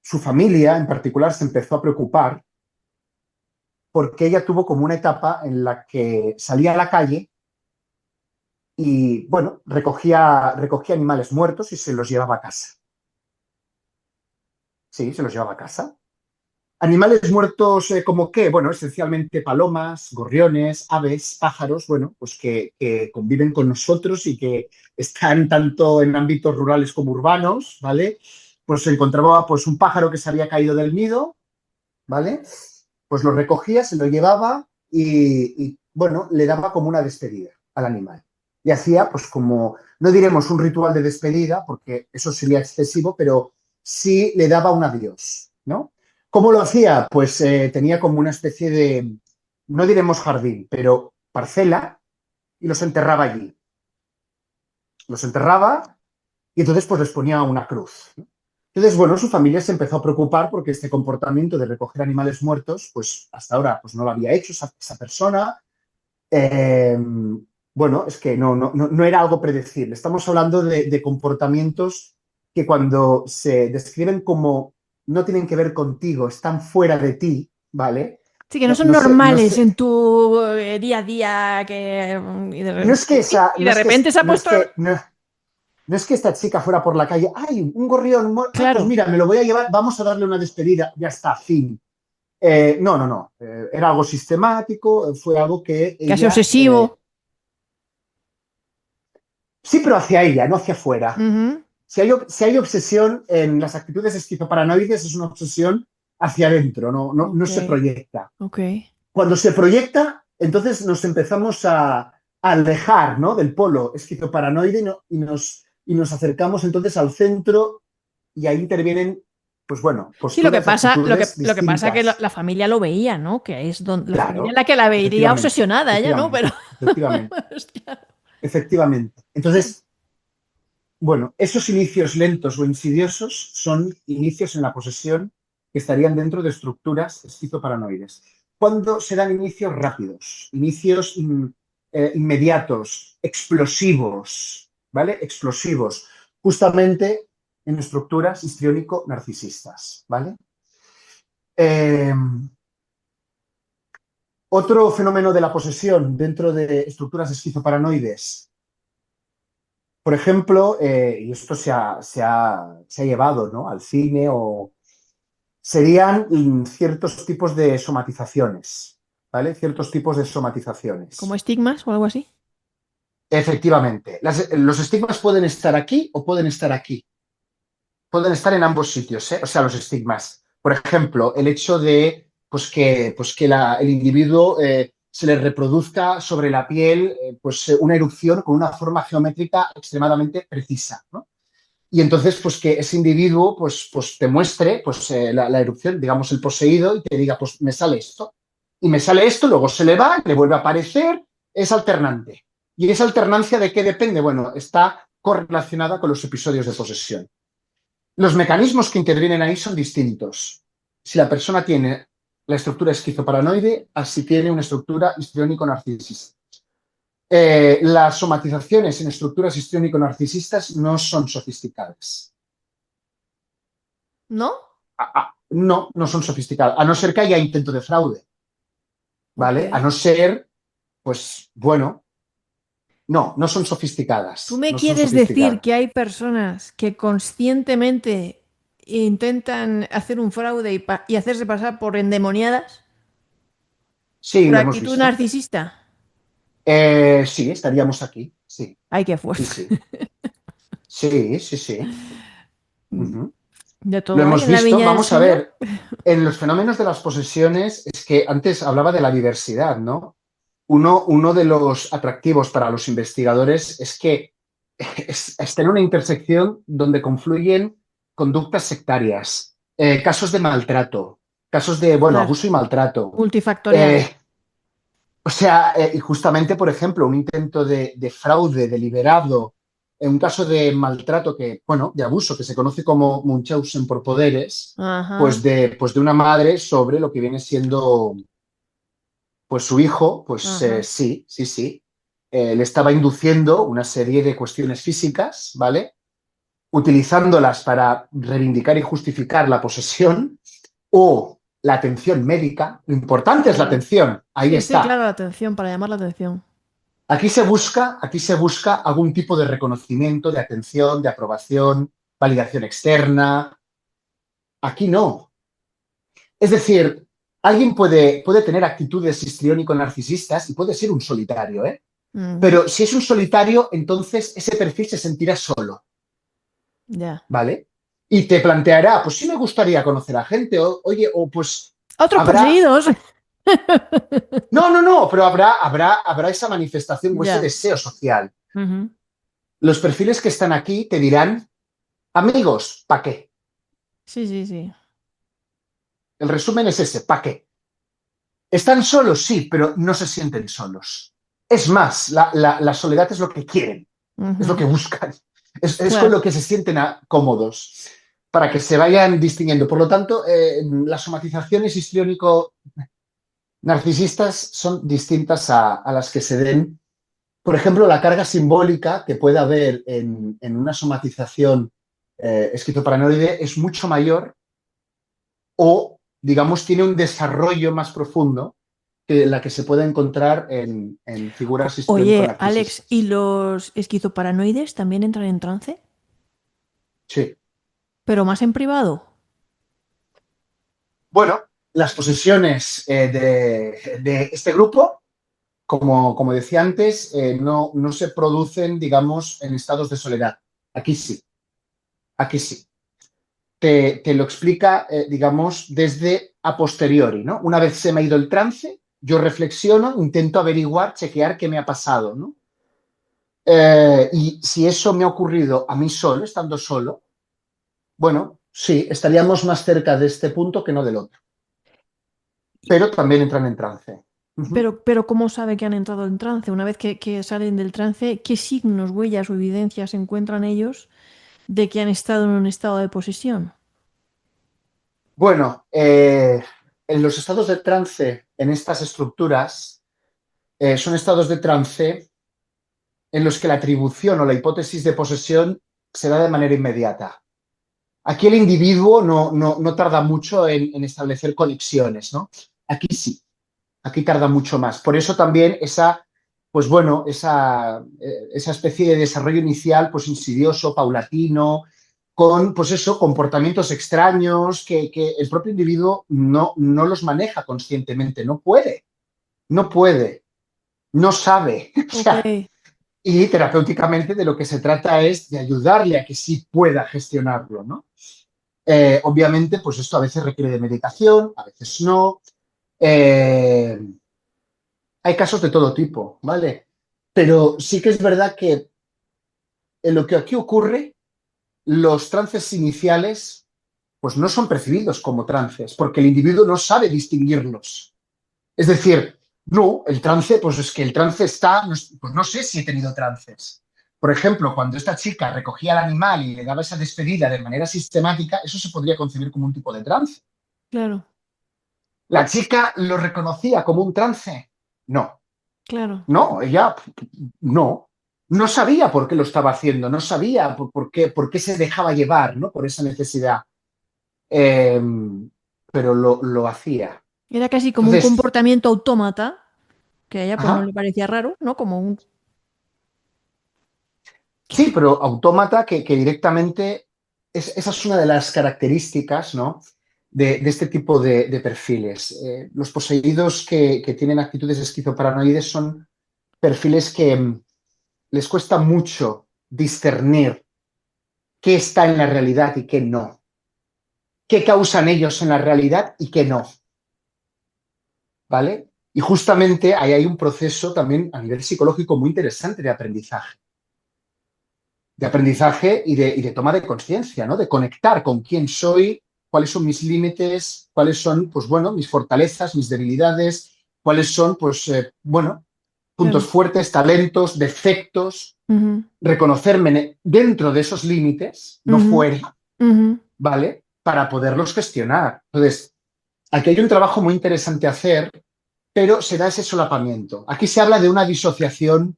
su familia en particular se empezó a preocupar porque ella tuvo como una etapa en la que salía a la calle y, bueno, recogía animales muertos y se los llevaba a casa. Sí, se los llevaba a casa. Animales muertos, ¿como qué? Bueno, esencialmente palomas, gorriones, aves, pájaros, bueno, pues que conviven con nosotros y que están tanto en ámbitos rurales como urbanos, ¿vale? Pues se encontraba pues un pájaro que se había caído del nido, ¿vale? Pues lo recogía, se lo llevaba bueno, le daba como una despedida al animal. Y hacía, pues como, no diremos un ritual de despedida, porque eso sería excesivo, pero sí le daba un adiós, ¿no? ¿Cómo lo hacía? Pues tenía como una especie de, no diremos jardín, pero parcela, y los enterraba allí. Los enterraba y entonces pues les ponía una cruz, ¿no? Entonces, bueno, su familia se empezó a preocupar porque este comportamiento de recoger animales muertos, pues hasta ahora pues no lo había hecho esa persona. Eh, bueno, es que no era algo predecible. Estamos hablando de comportamientos que cuando se describen como no tienen que ver contigo, están fuera de ti, ¿vale? Sí, que no No, son no sé, no normales sé, en tu día a día, no es que esa, y no de es que, repente se ha no es puesto... que, no, no es que esta chica fuera por la calle, ¡ay, un gorrión! Pues Claro, mira, me lo voy a llevar, vamos a darle una despedida, ya está, fin. No. Era algo sistemático, fue algo que casi ella... obsesivo. sí, pero hacia ella, no hacia afuera. Ujú. Si hay obsesión en las actitudes esquizoparanoides, es una obsesión hacia adentro, no Ok, se proyecta. ok. Cuando se proyecta, entonces nos empezamos a alejar, ¿no? Del polo esquizoparanoide y nos acercamos entonces al centro y ahí intervienen, pues bueno, Sí, lo que posturas y pasa, actitudes lo que pasa es que distintas. la familia lo veía, ¿no? Que es donde, la familia en Claro, la que la vería efectivamente, obsesionada, ella, ¿no? efectivamente, Pero, efectivamente, hostia. efectivamente. Entonces, bueno, esos inicios lentos o insidiosos son inicios en la posesión que estarían dentro de estructuras esquizoparanoides. ¿Cuándo se dan inicios rápidos? Inicios inmediatos, explosivos, ¿vale? Explosivos, justamente en estructuras histriónico-narcisistas, ¿vale? Eh, Otro fenómeno de la posesión dentro de estructuras esquizoparanoides, por ejemplo, y esto se ha llevado, ¿no?, al cine, o serían ciertos tipos de somatizaciones, ¿vale? Ciertos tipos de somatizaciones. ¿Como estigmas o algo así? Efectivamente, los estigmas pueden estar aquí o pueden estar aquí. Pueden estar en ambos sitios, ¿eh? O sea, los estigmas. Por ejemplo, el hecho de que el individuo se le reproduzca sobre la piel una erupción con una forma geométrica extremadamente precisa, ¿no? Y entonces, pues que ese individuo te muestre la erupción, digamos, el poseído, y te diga, pues me sale esto. Y me sale esto, luego se le va, le vuelve a aparecer, es alternante. ¿Y esa alternancia de qué depende? Bueno, está correlacionada con los episodios de posesión. Los mecanismos que intervienen ahí son distintos. Si la persona tiene la estructura esquizoparanoide, así tiene una estructura histriónico-narcisista. Las somatizaciones en estructuras histriónico-narcisistas no son sofisticadas. ¿No? No, no son sofisticadas, a no ser que haya intento de fraude, Ok. ¿vale? A no ser, pues, bueno, no son ¿Tú sofisticadas, me no son quieres decir sofisticadas. que hay personas que conscientemente intentan hacer un fraude y hacerse pasar por endemoniadas Sí, por lo hemos actitud visto. narcisista? Sí, estaríamos aquí, sí, Ay, qué sí, fuerte. sí, sí, sí, sí. Ujú. De Lo todo hay hemos en la visto. viña del Vamos a Señor. ver, en los fenómenos de las posesiones, es que antes hablaba de la diversidad, ¿no? Uno de los atractivos para los investigadores es que está en una intersección donde confluyen conductas sectarias, casos de maltrato, casos de, bueno, Claro, abuso y maltrato. multifactorial. Eh, o sea, y justamente, por ejemplo, un intento de fraude deliberado, en un caso de maltrato bueno, de abuso, que se conoce como Munchausen por poderes, Ajá, pues de una madre sobre lo que viene siendo, pues su hijo, ajá. sí, sí, sí, le estaba induciendo una serie de cuestiones físicas, ¿vale? Utilizándolas para reivindicar y justificar la posesión o la atención médica. Lo importante es la Sí, atención, ahí sí, sí, está. claro, la atención, para llamar la atención. Aquí se busca algún tipo de reconocimiento, de atención, de aprobación, validación externa. Aquí no. Es decir, alguien puede tener actitudes histriónico-narcisistas y puede ser un solitario, ¿eh? Ujú, Pero si es un solitario, entonces ese perfil se sentirá solo, ya. ¿vale? Y te planteará, pues sí me gustaría conocer a gente, oye, o pues Otros habrá, poseídos. no, pero habrá esa manifestación o ese Ya. deseo social. Ujú. Los perfiles que están aquí te dirán, amigos, ¿para qué? Sí, sí, sí. El resumen es ese, ¿para qué? Están solos, sí, pero no se sienten solos. Es más, la soledad es lo que quieren, es lo Ujú. que buscan, es con Claro. lo que se sienten cómodos, para que se vayan distinguiendo. Por lo tanto, las somatizaciones histriónico-narcisistas son distintas a las que se den. Por ejemplo, la carga simbólica que puede haber en una somatización esquizoparanoide es mucho mayor o, digamos, tiene un desarrollo más profundo que la que se puede encontrar en figuras Oye, Alex, ¿y histriónico-narcisistas. los esquizoparanoides también entran en trance? Sí. Pero más en privado. Bueno, las posesiones de este grupo, como decía antes, no se producen, digamos, en estados de soledad. Aquí sí, aquí sí. Te lo explica, digamos, desde a posteriori, ¿no? Una vez se me ha ido el trance, yo reflexiono, intento averiguar, chequear qué me ha pasado, ¿no? Y si eso me ha ocurrido a mí solo, estando solo, bueno, sí, estaríamos más cerca de este punto que no del otro, pero también entran en trance. Ujú. Pero ¿cómo sabe que han entrado en trance? Una vez que salen del trance, ¿qué signos, huellas o evidencias encuentran ellos de que han estado en un estado de posesión? Bueno, en los estados de trance, en estas estructuras, son estados de trance en los que la atribución o la hipótesis de posesión se da de manera inmediata. Aquí el individuo no tarda mucho en establecer conexiones, ¿no? Aquí sí. Aquí tarda mucho más. Por eso también pues bueno, esa especie de desarrollo inicial, pues insidioso, paulatino, con, pues eso, comportamientos extraños que el propio individuo no los maneja conscientemente, no puede, no sabe. O Ok, sea, y terapéuticamente de lo que se trata es de ayudarle a que sí pueda gestionarlo, ¿no? Obviamente, pues esto a veces requiere de medicación, a veces no. Eh, Hay casos de todo tipo, ¿vale? Pero sí que es verdad que en lo que aquí ocurre, los trances iniciales, pues no son percibidos como trances, porque el individuo no sabe distinguirlos. Es decir, no, el trance, pues es que el trance está, pues no sé si he tenido trances. Por ejemplo, cuando esta chica recogía al animal y le daba esa despedida de manera sistemática, eso se podría concebir como un tipo de trance. claro, ¿La chica lo reconocía como un trance? No, claro. no, ella no. No sabía por qué lo estaba haciendo, no sabía por qué se dejaba llevar, ¿no? Por esa necesidad. Eh, pero lo hacía. Era casi como un Entonces, comportamiento autómata, que a ella pues no le ajá, parecía raro, ¿no? Como un... sí, pero autómata que directamente, esa es una de las características, ¿no? De este tipo de perfiles. Los poseídos que tienen actitudes esquizoparanoides son perfiles que les cuesta mucho discernir qué está en la realidad y qué no, qué causan ellos en la realidad y qué no, ¿vale? Y justamente ahí hay un proceso también a nivel psicológico muy interesante de aprendizaje y de toma de conciencia, ¿no? De conectar con quién soy, cuáles son mis límites, cuáles son, pues bueno, mis fortalezas, mis debilidades, cuáles son, pues, bueno, puntos Claro. fuertes, talentos, defectos, Ujú, reconocerme dentro de esos límites, no ujú, fuera, ujú. ¿vale? Para poderlos gestionar. Entonces, aquí hay un trabajo muy interesante a hacer, pero se da ese solapamiento. Aquí se habla de una disociación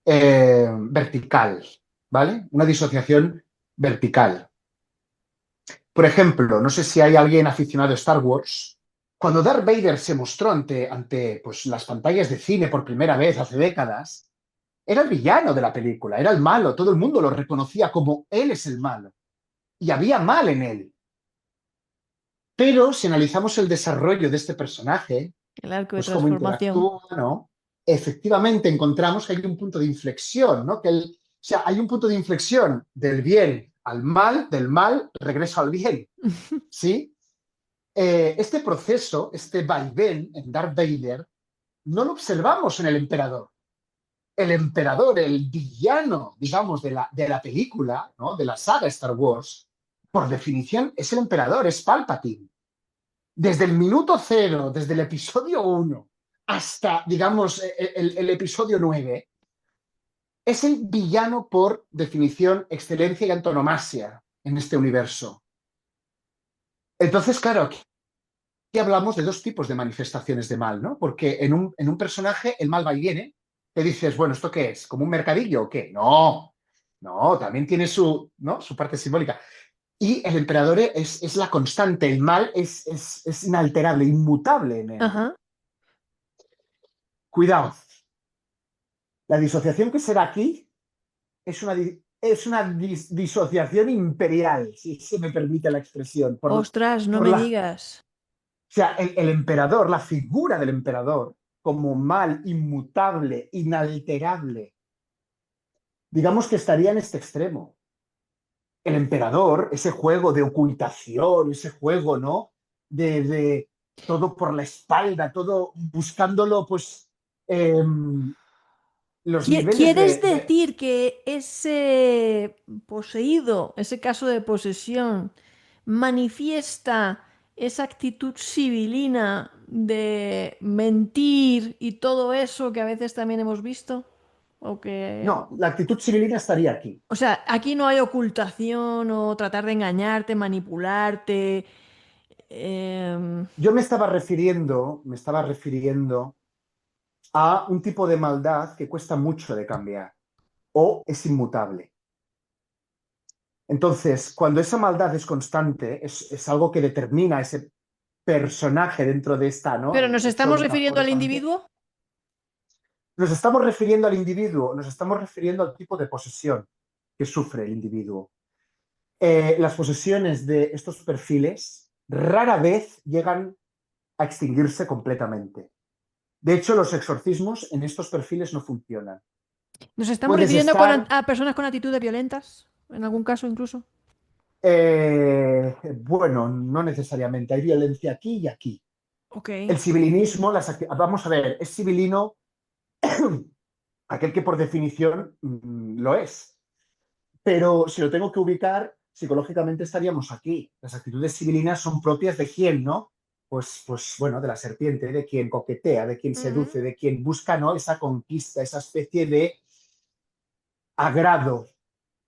vertical, ¿vale? Una disociación vertical. Por ejemplo, no sé si hay alguien aficionado a Star Wars. Cuando Darth Vader se mostró ante pues, las pantallas de cine por primera vez hace décadas, era el villano de la película, era el malo, todo el mundo lo reconocía como él es el malo. Y había mal en él. Pero si analizamos el desarrollo de este personaje, El arco de pues cómo transformación. interactúa, ¿no? Efectivamente encontramos que hay un punto de inflexión, ¿no? O sea, hay un punto de inflexión del bien al mal, del mal regreso al bien, ¿sí? Este proceso, este vaivén en Darth Vader, no lo observamos en el emperador. El emperador, el villano, digamos, de la película, ¿no? De la saga Star Wars, por definición es el emperador, es Palpatine. Desde el minuto cero, desde el episodio uno hasta, digamos, el episodio 9, es el villano por definición, excelencia y antonomasia en este universo. Entonces, claro, aquí hablamos de dos tipos de manifestaciones de mal, ¿no? Porque en un personaje el mal va y viene, te dices, bueno, ¿esto qué es? ¿Como un mercadillo o qué? No, no, también tiene su, ¿no? Su parte simbólica. Y el emperador es la constante, el mal es inalterable, inmutable en él. Ajá. Cuidado, la disociación que se da aquí es una disociación imperial, si se me permite la expresión. Ostras, no Por me la, digas. o sea, el emperador, la figura del emperador, como mal, inmutable, inalterable, digamos que estaría en este extremo. El emperador, ese juego de ocultación, ese juego, ¿no? De todo por la espalda, todo buscándolo, pues, los niveles ¿Quieres de. decir que ese poseído, ese caso de posesión, manifiesta esa actitud sibilina de mentir y todo eso que a veces también hemos visto? O que, No, la actitud civilina estaría aquí. o sea, aquí no hay ocultación o tratar de engañarte, manipularte. Yo me estaba refiriendo a un tipo de maldad que cuesta mucho de cambiar o es inmutable. Entonces, cuando esa maldad es constante, es algo que determina ese personaje dentro de esta, ¿Pero ¿no? nos Hecho estamos refiriendo al metafóricamente. individuo? Nos estamos refiriendo al individuo, nos estamos refiriendo al tipo de posesión que sufre el individuo. Las posesiones de estos perfiles rara vez llegan a extinguirse completamente. De hecho, los exorcismos en estos perfiles no funcionan. ¿Nos estamos Puedes refiriendo estar, a personas con actitudes violentas? ¿En algún caso incluso? bueno, no necesariamente, hay violencia aquí y aquí. Ok. El civilinismo, vamos a ver, es civilino aquel que por definición lo es. Pero si lo tengo que ubicar, psicológicamente estaríamos aquí. Las actitudes civilinas son propias de quién, ¿no? Pues bueno, de la serpiente, de quien coquetea, de quien Ujú. seduce, de quien busca, ¿no? Esa conquista, esa especie de agrado.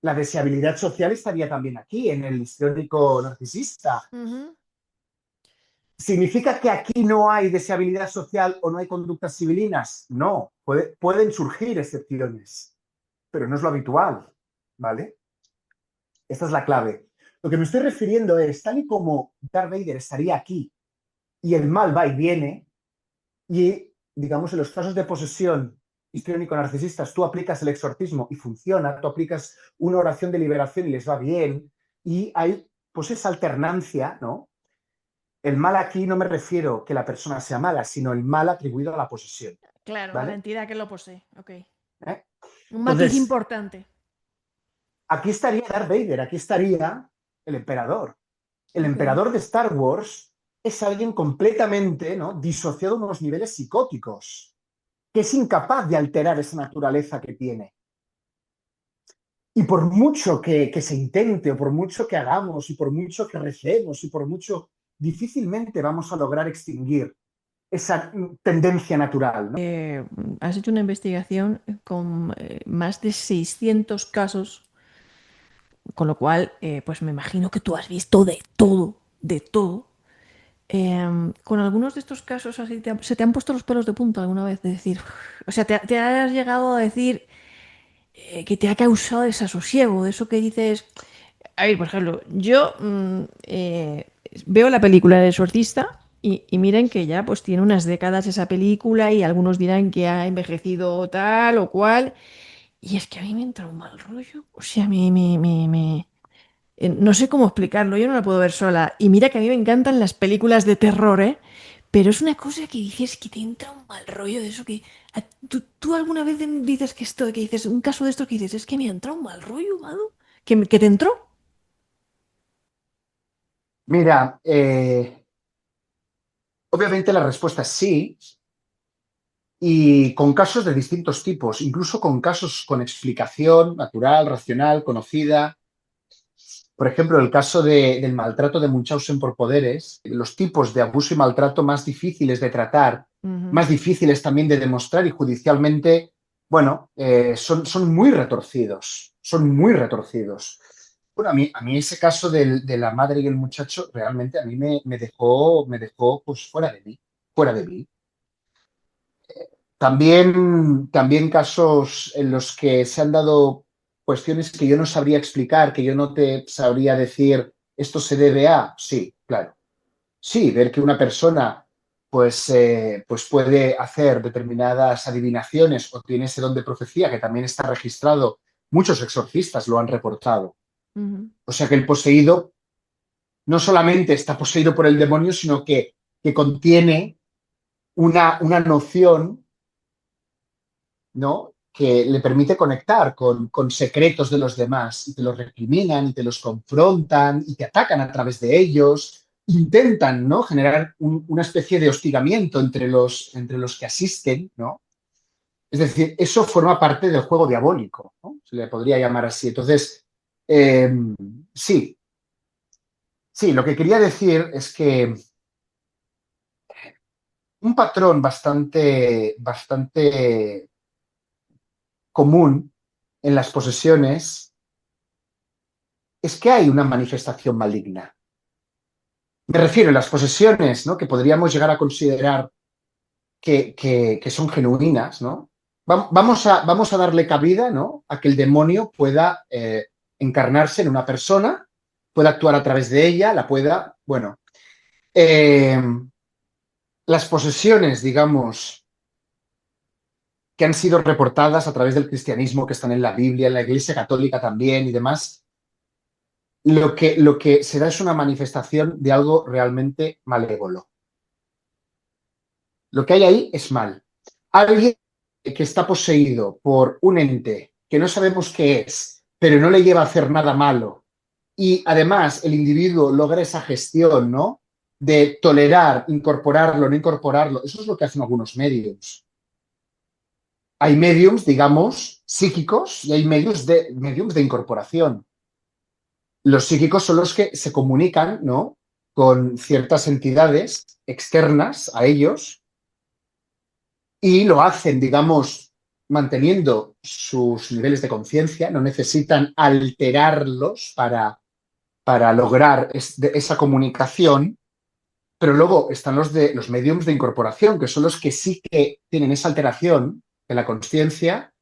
La deseabilidad social estaría también aquí, en el histriónico narcisista. Ujú. ¿Significa que aquí no hay deseabilidad social o no hay conductas civilinas? No, pueden surgir excepciones, pero no es lo habitual, ¿vale? Esta es la clave. Lo que me estoy refiriendo es, tal y como Darth Vader estaría aquí y el mal va y viene, y digamos en los casos de posesión histriónico-narcisistas tú aplicas el exorcismo y funciona, tú aplicas una oración de liberación y les va bien, y hay pues esa alternancia, ¿no? El mal aquí no me refiero que la persona sea mala, sino el mal atribuido a la posesión, Claro, a la ¿vale? entidad que lo posee. Ok. ¿Eh? Un matiz Entonces, importante. aquí estaría Darth Vader, aquí estaría el emperador. El Ok. emperador de Star Wars es alguien completamente, ¿no?, disociado a unos niveles psicóticos, que es incapaz de alterar esa naturaleza que tiene. Y por mucho que se intente, o por mucho que hagamos, y por mucho que recemos, y por mucho, difícilmente vamos a lograr extinguir esa tendencia natural, ¿no? Has hecho una investigación con más de 600 casos, con lo cual, pues me imagino que tú has visto de todo, de todo. Con algunos de estos casos así, ¿se te han puesto los pelos de punta alguna vez? De decir, o sea, te has llegado a decir que te ha causado desasosiego, de eso que dices. A ver, por ejemplo, yo veo la película El Exorcista y miren que ya pues tiene unas décadas esa película y algunos dirán que ha envejecido tal o cual. Y es que a mí me entra un mal rollo. O sea, no sé cómo explicarlo, yo no la puedo ver sola. Y mira que a mí me encantan las películas de terror, ¿eh? Pero es una cosa que dices que te entra un mal rollo de eso que... ¿Tú alguna vez dices que esto, que dices, un caso de esto que dices, es que me entra un mal rollo, Mado? ¿Que te entró? Mira, obviamente la respuesta es sí, y con casos de distintos tipos, incluso con casos con explicación natural, racional, conocida. Por ejemplo, el caso del maltrato de Munchausen por poderes, los tipos de abuso y maltrato más difíciles de tratar, Ujú. más difíciles también de demostrar y judicialmente, bueno, son muy retorcidos, son muy retorcidos. Bueno, a mí ese caso de la madre y el muchacho realmente a mí me dejó pues fuera de mí. También casos en los que se han dado cuestiones que yo no sabría explicar, que yo no te sabría decir, esto se debe a, sí, claro. Sí, ver que una persona pues puede hacer determinadas adivinaciones o tiene ese don de profecía que también está registrado, muchos exorcistas lo han reportado. Ujú. O sea que el poseído no solamente está poseído por el demonio, sino que contiene una noción, ¿no?, que le permite conectar con secretos de los demás y te los recriminan y te los confrontan y te atacan a través de ellos, intentan, ¿no?, generar una especie de hostigamiento entre los que asisten, ¿no? Es decir, eso forma parte del juego diabólico, ¿no? Se le podría llamar así. Entonces, eh, sí, sí, lo que quería decir es que un patrón bastante común en las posesiones es que hay una manifestación maligna. Me refiero a las posesiones, ¿no?, que podríamos llegar a considerar que son genuinas, ¿no? Vamos a darle cabida, ¿no?, a que el demonio pueda encarnarse en una persona, pueda actuar a través de ella, la pueda, bueno. Eh, las posesiones, digamos, que han sido reportadas a través del cristianismo, que están en la Biblia, en la Iglesia Católica también y demás, lo que se da es una manifestación de algo realmente malévolo. Lo que hay ahí es mal. Alguien que está poseído por un ente que no sabemos qué es, pero no le lleva a hacer nada malo, y además el individuo logra esa gestión, ¿no? De tolerar, incorporarlo, no incorporarlo. Eso es lo que hacen algunos mediums. Hay mediums, digamos, psíquicos y hay mediums de incorporación. Los psíquicos son los que se comunican, ¿no? Con ciertas entidades externas a ellos y lo hacen, digamos, manteniendo sus niveles de conciencia, no necesitan alterarlos para lograr esa comunicación, pero luego están los mediums de incorporación, que son los que sí que tienen esa alteración de la conciencia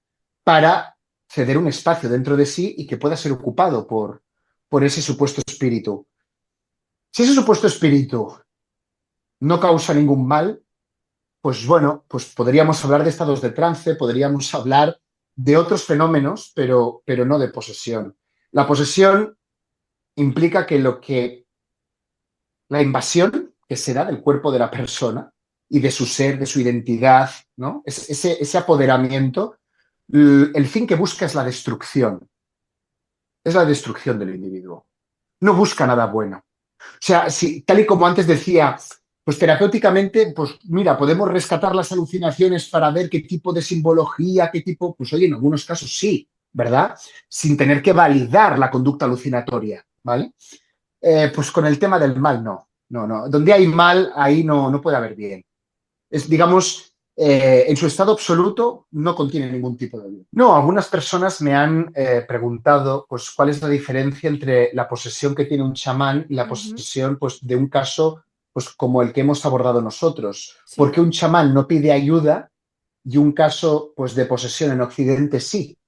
para ceder un espacio dentro de sí y que pueda ser ocupado por ese supuesto espíritu. Si ese supuesto espíritu no causa ningún mal, pues bueno, pues podríamos hablar de estados de trance, podríamos hablar de otros fenómenos, pero no de posesión. La posesión implica que la invasión que se da del cuerpo de la persona y de su ser, de su identidad, ¿no? Ese apoderamiento, el fin que busca es la destrucción. Es la destrucción del individuo. No busca nada bueno. O sea, si, tal y como antes decía, pues terapéuticamente, pues mira, podemos rescatar las alucinaciones para ver qué tipo de simbología, qué tipo, pues oye, en algunos casos sí, ¿verdad? Sin tener que validar la conducta alucinatoria, ¿vale? Pues con el tema del mal, no, no, no. Donde hay mal, ahí no puede haber bien. Es, digamos, en su estado absoluto no contiene ningún tipo de bien. No, algunas personas me han preguntado, pues, cuál es la diferencia entre la posesión que tiene un chamán y la posesión, pues, de un caso, pues, como el que hemos abordado nosotros. Sí. Porque un chamán no pide ayuda y un caso, pues, de posesión en Occidente sí.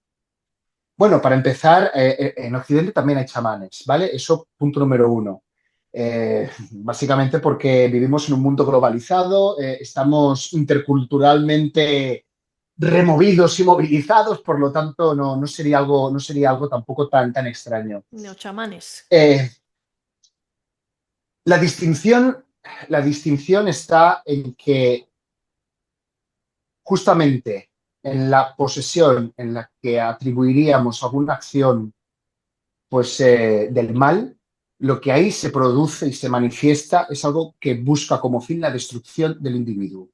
Bueno, para empezar, en Occidente también hay chamanes, ¿vale? Eso, punto número uno. Básicamente porque vivimos en un mundo globalizado, estamos interculturalmente removidos y movilizados, por lo tanto no sería algo tampoco tan extraño. Neochamanes. La distinción está en que justamente en la posesión en la que atribuiríamos alguna acción pues, del mal, lo que ahí se produce y se manifiesta es algo que busca como fin la destrucción del individuo.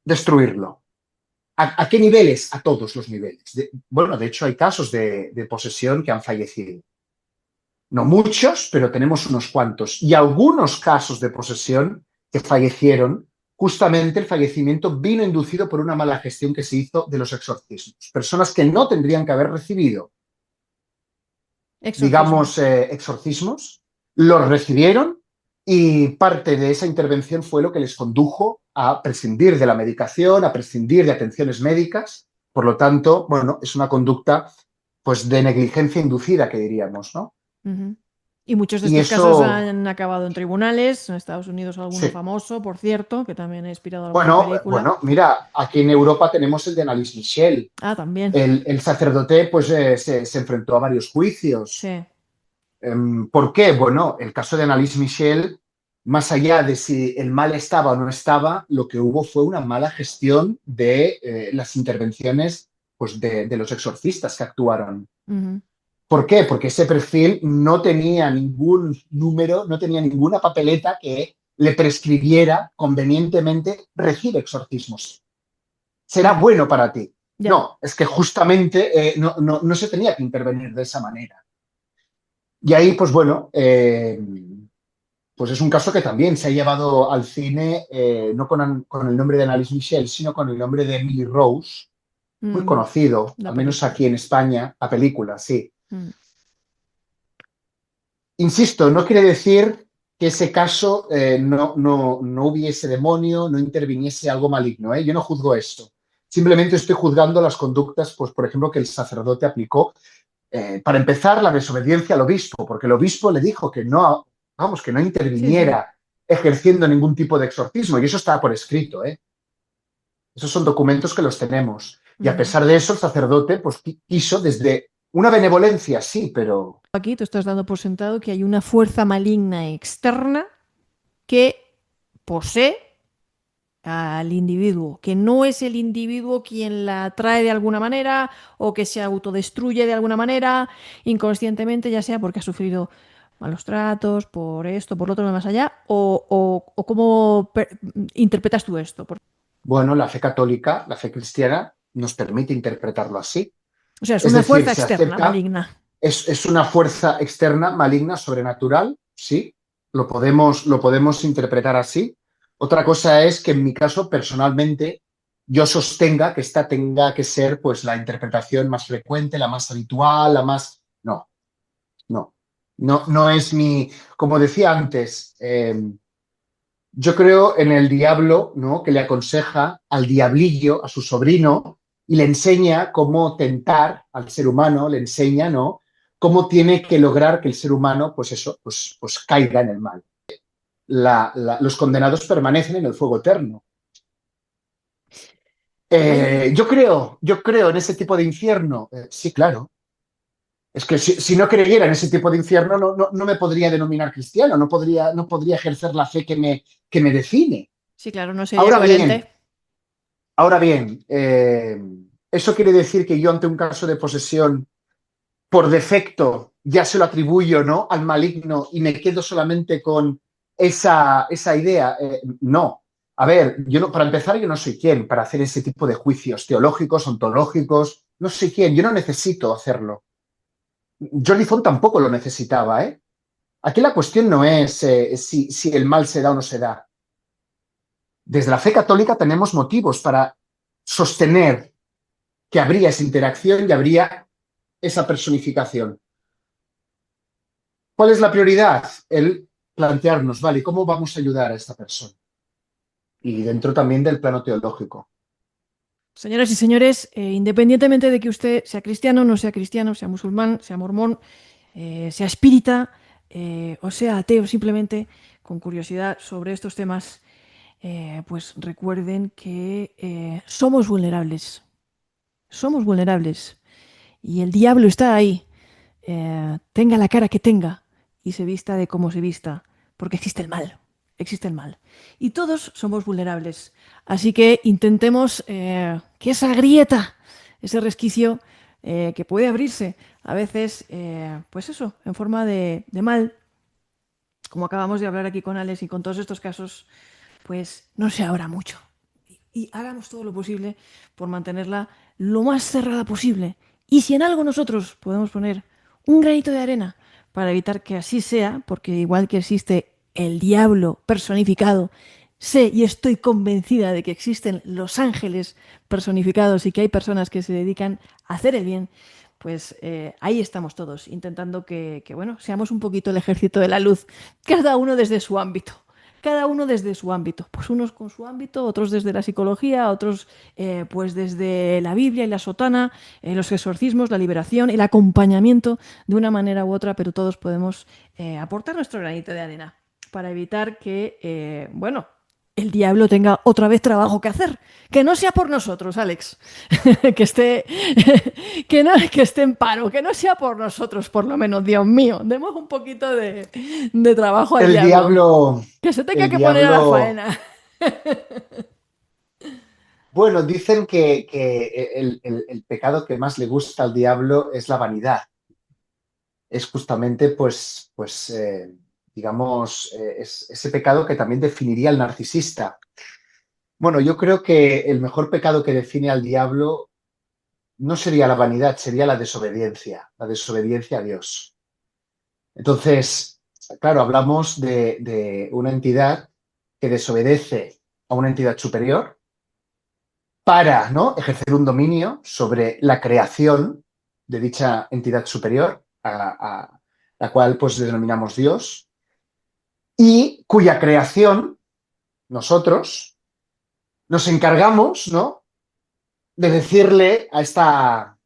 Destruirlo. ¿A qué niveles? A todos los niveles. Bueno, de hecho hay casos de posesión que han fallecido. No muchos, pero tenemos unos cuantos. Y algunos casos de posesión que fallecieron, justamente el fallecimiento vino inducido por una mala gestión que se hizo de los exorcismos. Personas que no tendrían que haber recibido, digamos, exorcismos, los recibieron y parte de esa intervención fue lo que les condujo a prescindir de la medicación, a prescindir de atenciones médicas. Por lo tanto, bueno, es una conducta pues de negligencia inducida, que diríamos, ¿no? Y muchos de Y estos casos eso, han acabado en tribunales, en Estados Unidos alguno sí. famoso, por cierto, que también ha inspirado alguna película. Bueno, mira, aquí en Europa tenemos el de Annalise Michel. Ah, también. El sacerdote pues se enfrentó a varios juicios. Sí. ¿Por qué? Bueno, el caso de Annalise Michel, más allá de si el mal estaba o no estaba, lo que hubo fue una mala gestión de las intervenciones pues, de los exorcistas que actuaron. ¿Por qué? Porque ese perfil no tenía ningún número, no tenía ninguna papeleta que le prescribiera convenientemente recibe exorcismos. Será bueno para ti. Ya. No, es que justamente no se tenía que intervenir de esa manera. Y ahí, pues bueno, pues es un caso que también se ha llevado al cine, no con el nombre de Annalise Michel, sino con el nombre de Emily Rose, muy conocido, al menos película. aquí en España, la película, sí. Insisto, no quiere decir que ese caso no hubiese demonio, no interviniese algo maligno, ¿eh? Yo no juzgo esto. Simplemente estoy juzgando las conductas, pues, por ejemplo, que el sacerdote aplicó. Para empezar, la desobediencia al obispo, porque el obispo le dijo que no vamos, que no Sí, sí. interviniera ejerciendo ningún tipo de exorcismo. Y eso está por escrito, ¿eh? Esos son documentos que los tenemos. Y a Ujú. pesar de eso, el sacerdote pues, quiso desde una benevolencia, sí, pero Aquí tú estás dando por sentado que hay una fuerza maligna externa que posee al individuo, que no es el individuo quien la atrae de alguna manera o que se autodestruye de alguna manera inconscientemente, ya sea porque ha sufrido malos tratos, por esto, por lo otro, más allá, o cómo interpretas tú esto. bueno, la fe católica, la fe cristiana, nos permite interpretarlo así. O sea, es Es una decir, fuerza se externa, acerca, maligna. es una fuerza externa, maligna, sobrenatural, sí, lo podemos interpretar así. Otra cosa es que en mi caso, personalmente, yo sostenga que esta tenga que ser pues la interpretación más frecuente, la más habitual, la más... No, no, no es mi... Como decía antes, yo creo en el diablo, ¿no? Que le aconseja al diablillo, a su sobrino, y le enseña cómo tentar al ser humano, le enseña, ¿no? Cómo tiene que lograr que el ser humano, pues eso, pues caiga en el mal. Los condenados permanecen en el fuego eterno. Hay, Yo creo en ese tipo de infierno. Sí, claro. Es que si no creyera en ese tipo de infierno, no me podría denominar cristiano, no podría ejercer la fe que me define. sí, claro, no sería Ahora bien, coherente. Ahora bien, ¿eso quiere decir que yo ante un caso de posesión, por defecto, ya se lo atribuyo, ¿no?, al maligno y me quedo solamente con esa idea? No. A ver, yo no, para empezar, yo no soy quien para hacer ese tipo de juicios teológicos, ontológicos. No soy quien, yo no necesito hacerlo. Jordi Font tampoco lo necesitaba, ¿eh? Aquí la cuestión no es si el mal se da o no se da. Desde la fe católica tenemos motivos para sostener que habría esa interacción y habría esa personificación. ¿Cuál es la prioridad? El plantearnos, vale, ¿cómo vamos a ayudar a esta persona? Y dentro también del plano teológico. Señoras y señores, independientemente de que usted sea cristiano, sea musulmán, sea mormón, sea espírita o sea ateo, simplemente con curiosidad sobre estos temas, pues recuerden que somos vulnerables. Somos vulnerables. Y el diablo está ahí, tenga la cara que tenga y se vista de cómo se vista, porque existe el mal, existe el mal. Y todos somos vulnerables. Así que intentemos que esa grieta, ese resquicio que puede abrirse a veces, pues eso, en forma de mal, como acabamos de hablar aquí con Alex y con todos estos casos, pues no se abra mucho. Y hagamos todo lo posible por mantenerla lo más cerrada posible. Y si en algo nosotros podemos poner un granito de arena para evitar que así sea, porque igual que existe el diablo personificado, sé y estoy convencida de que existen los ángeles personificados y que hay personas que se dedican a hacer el bien, pues ahí estamos todos, intentando bueno, seamos un poquito el ejército de la luz, cada uno desde su ámbito. Cada uno desde su ámbito, pues unos con su ámbito, otros desde la psicología, otros pues desde la Biblia y la sotana, los exorcismos, la liberación, el acompañamiento de una manera u otra, pero todos podemos aportar nuestro granito de arena para evitar que, bueno, el diablo tenga otra vez trabajo que hacer. Que no sea por nosotros, Alex. que esté, que esté en paro. Que no sea por nosotros, por lo menos, Dios mío. Demos un poquito de trabajo al El diablo. diablo, Que se tenga el que poner a la diablo, faena. bueno, dicen que el pecado que más le gusta al diablo es la vanidad. Es justamente, digamos, es ese pecado que también definiría al narcisista. Bueno, yo creo que el mejor pecado que define al diablo no sería la vanidad, sería la desobediencia a Dios. Entonces, claro, hablamos de una entidad que desobedece a una entidad superior para, ¿no?, ejercer un dominio sobre la creación de dicha entidad superior, a la cual pues denominamos Dios, y cuya creación nosotros nos encargamos, ¿no?, de decirle a esta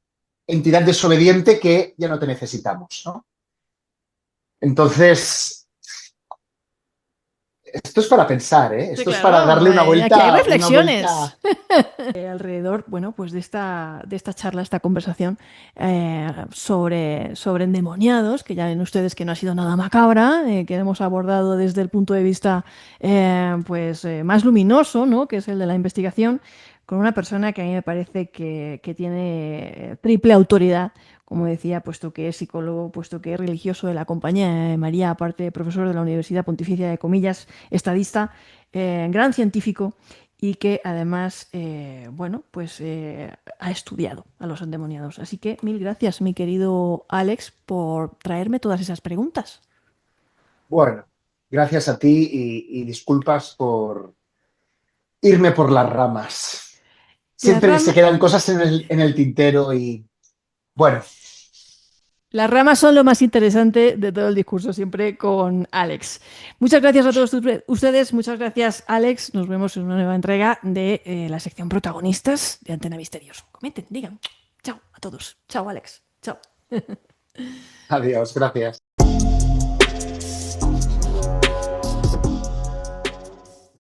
entidad desobediente que ya no te necesitamos, ¿no? Entonces, Esto es para pensar, ¿eh? Sí, Esto es claro, para darle una aquí hay vuelta, una reflexiones. vuelta. Alrededor, bueno, pues de esta charla, esta conversación sobre endemoniados, que ya ven ustedes que no ha sido nada macabra, que hemos abordado desde el punto de vista más luminoso, ¿no? Que es el de la investigación, con una persona que a mí me parece que tiene triple autoridad, como decía, puesto que es psicólogo, puesto que es religioso de la Compañía de María, aparte de profesor de la Universidad Pontificia de Comillas, estadista, gran científico y que además, ha estudiado a los endemoniados. Así que mil gracias, mi querido Alex, por traerme todas esas preguntas. Bueno, gracias a ti y disculpas por irme por las ramas. Las Siempre se ramas, quedan cosas en el tintero y, bueno, las ramas son lo más interesante de todo el discurso, siempre con Alex. Muchas gracias a todos ustedes, muchas gracias, Alex. Nos vemos en una nueva entrega de la sección protagonistas de Antena Misterios. Comenten, digan. Chao a todos. Chao, Alex. Chao. adiós, gracias.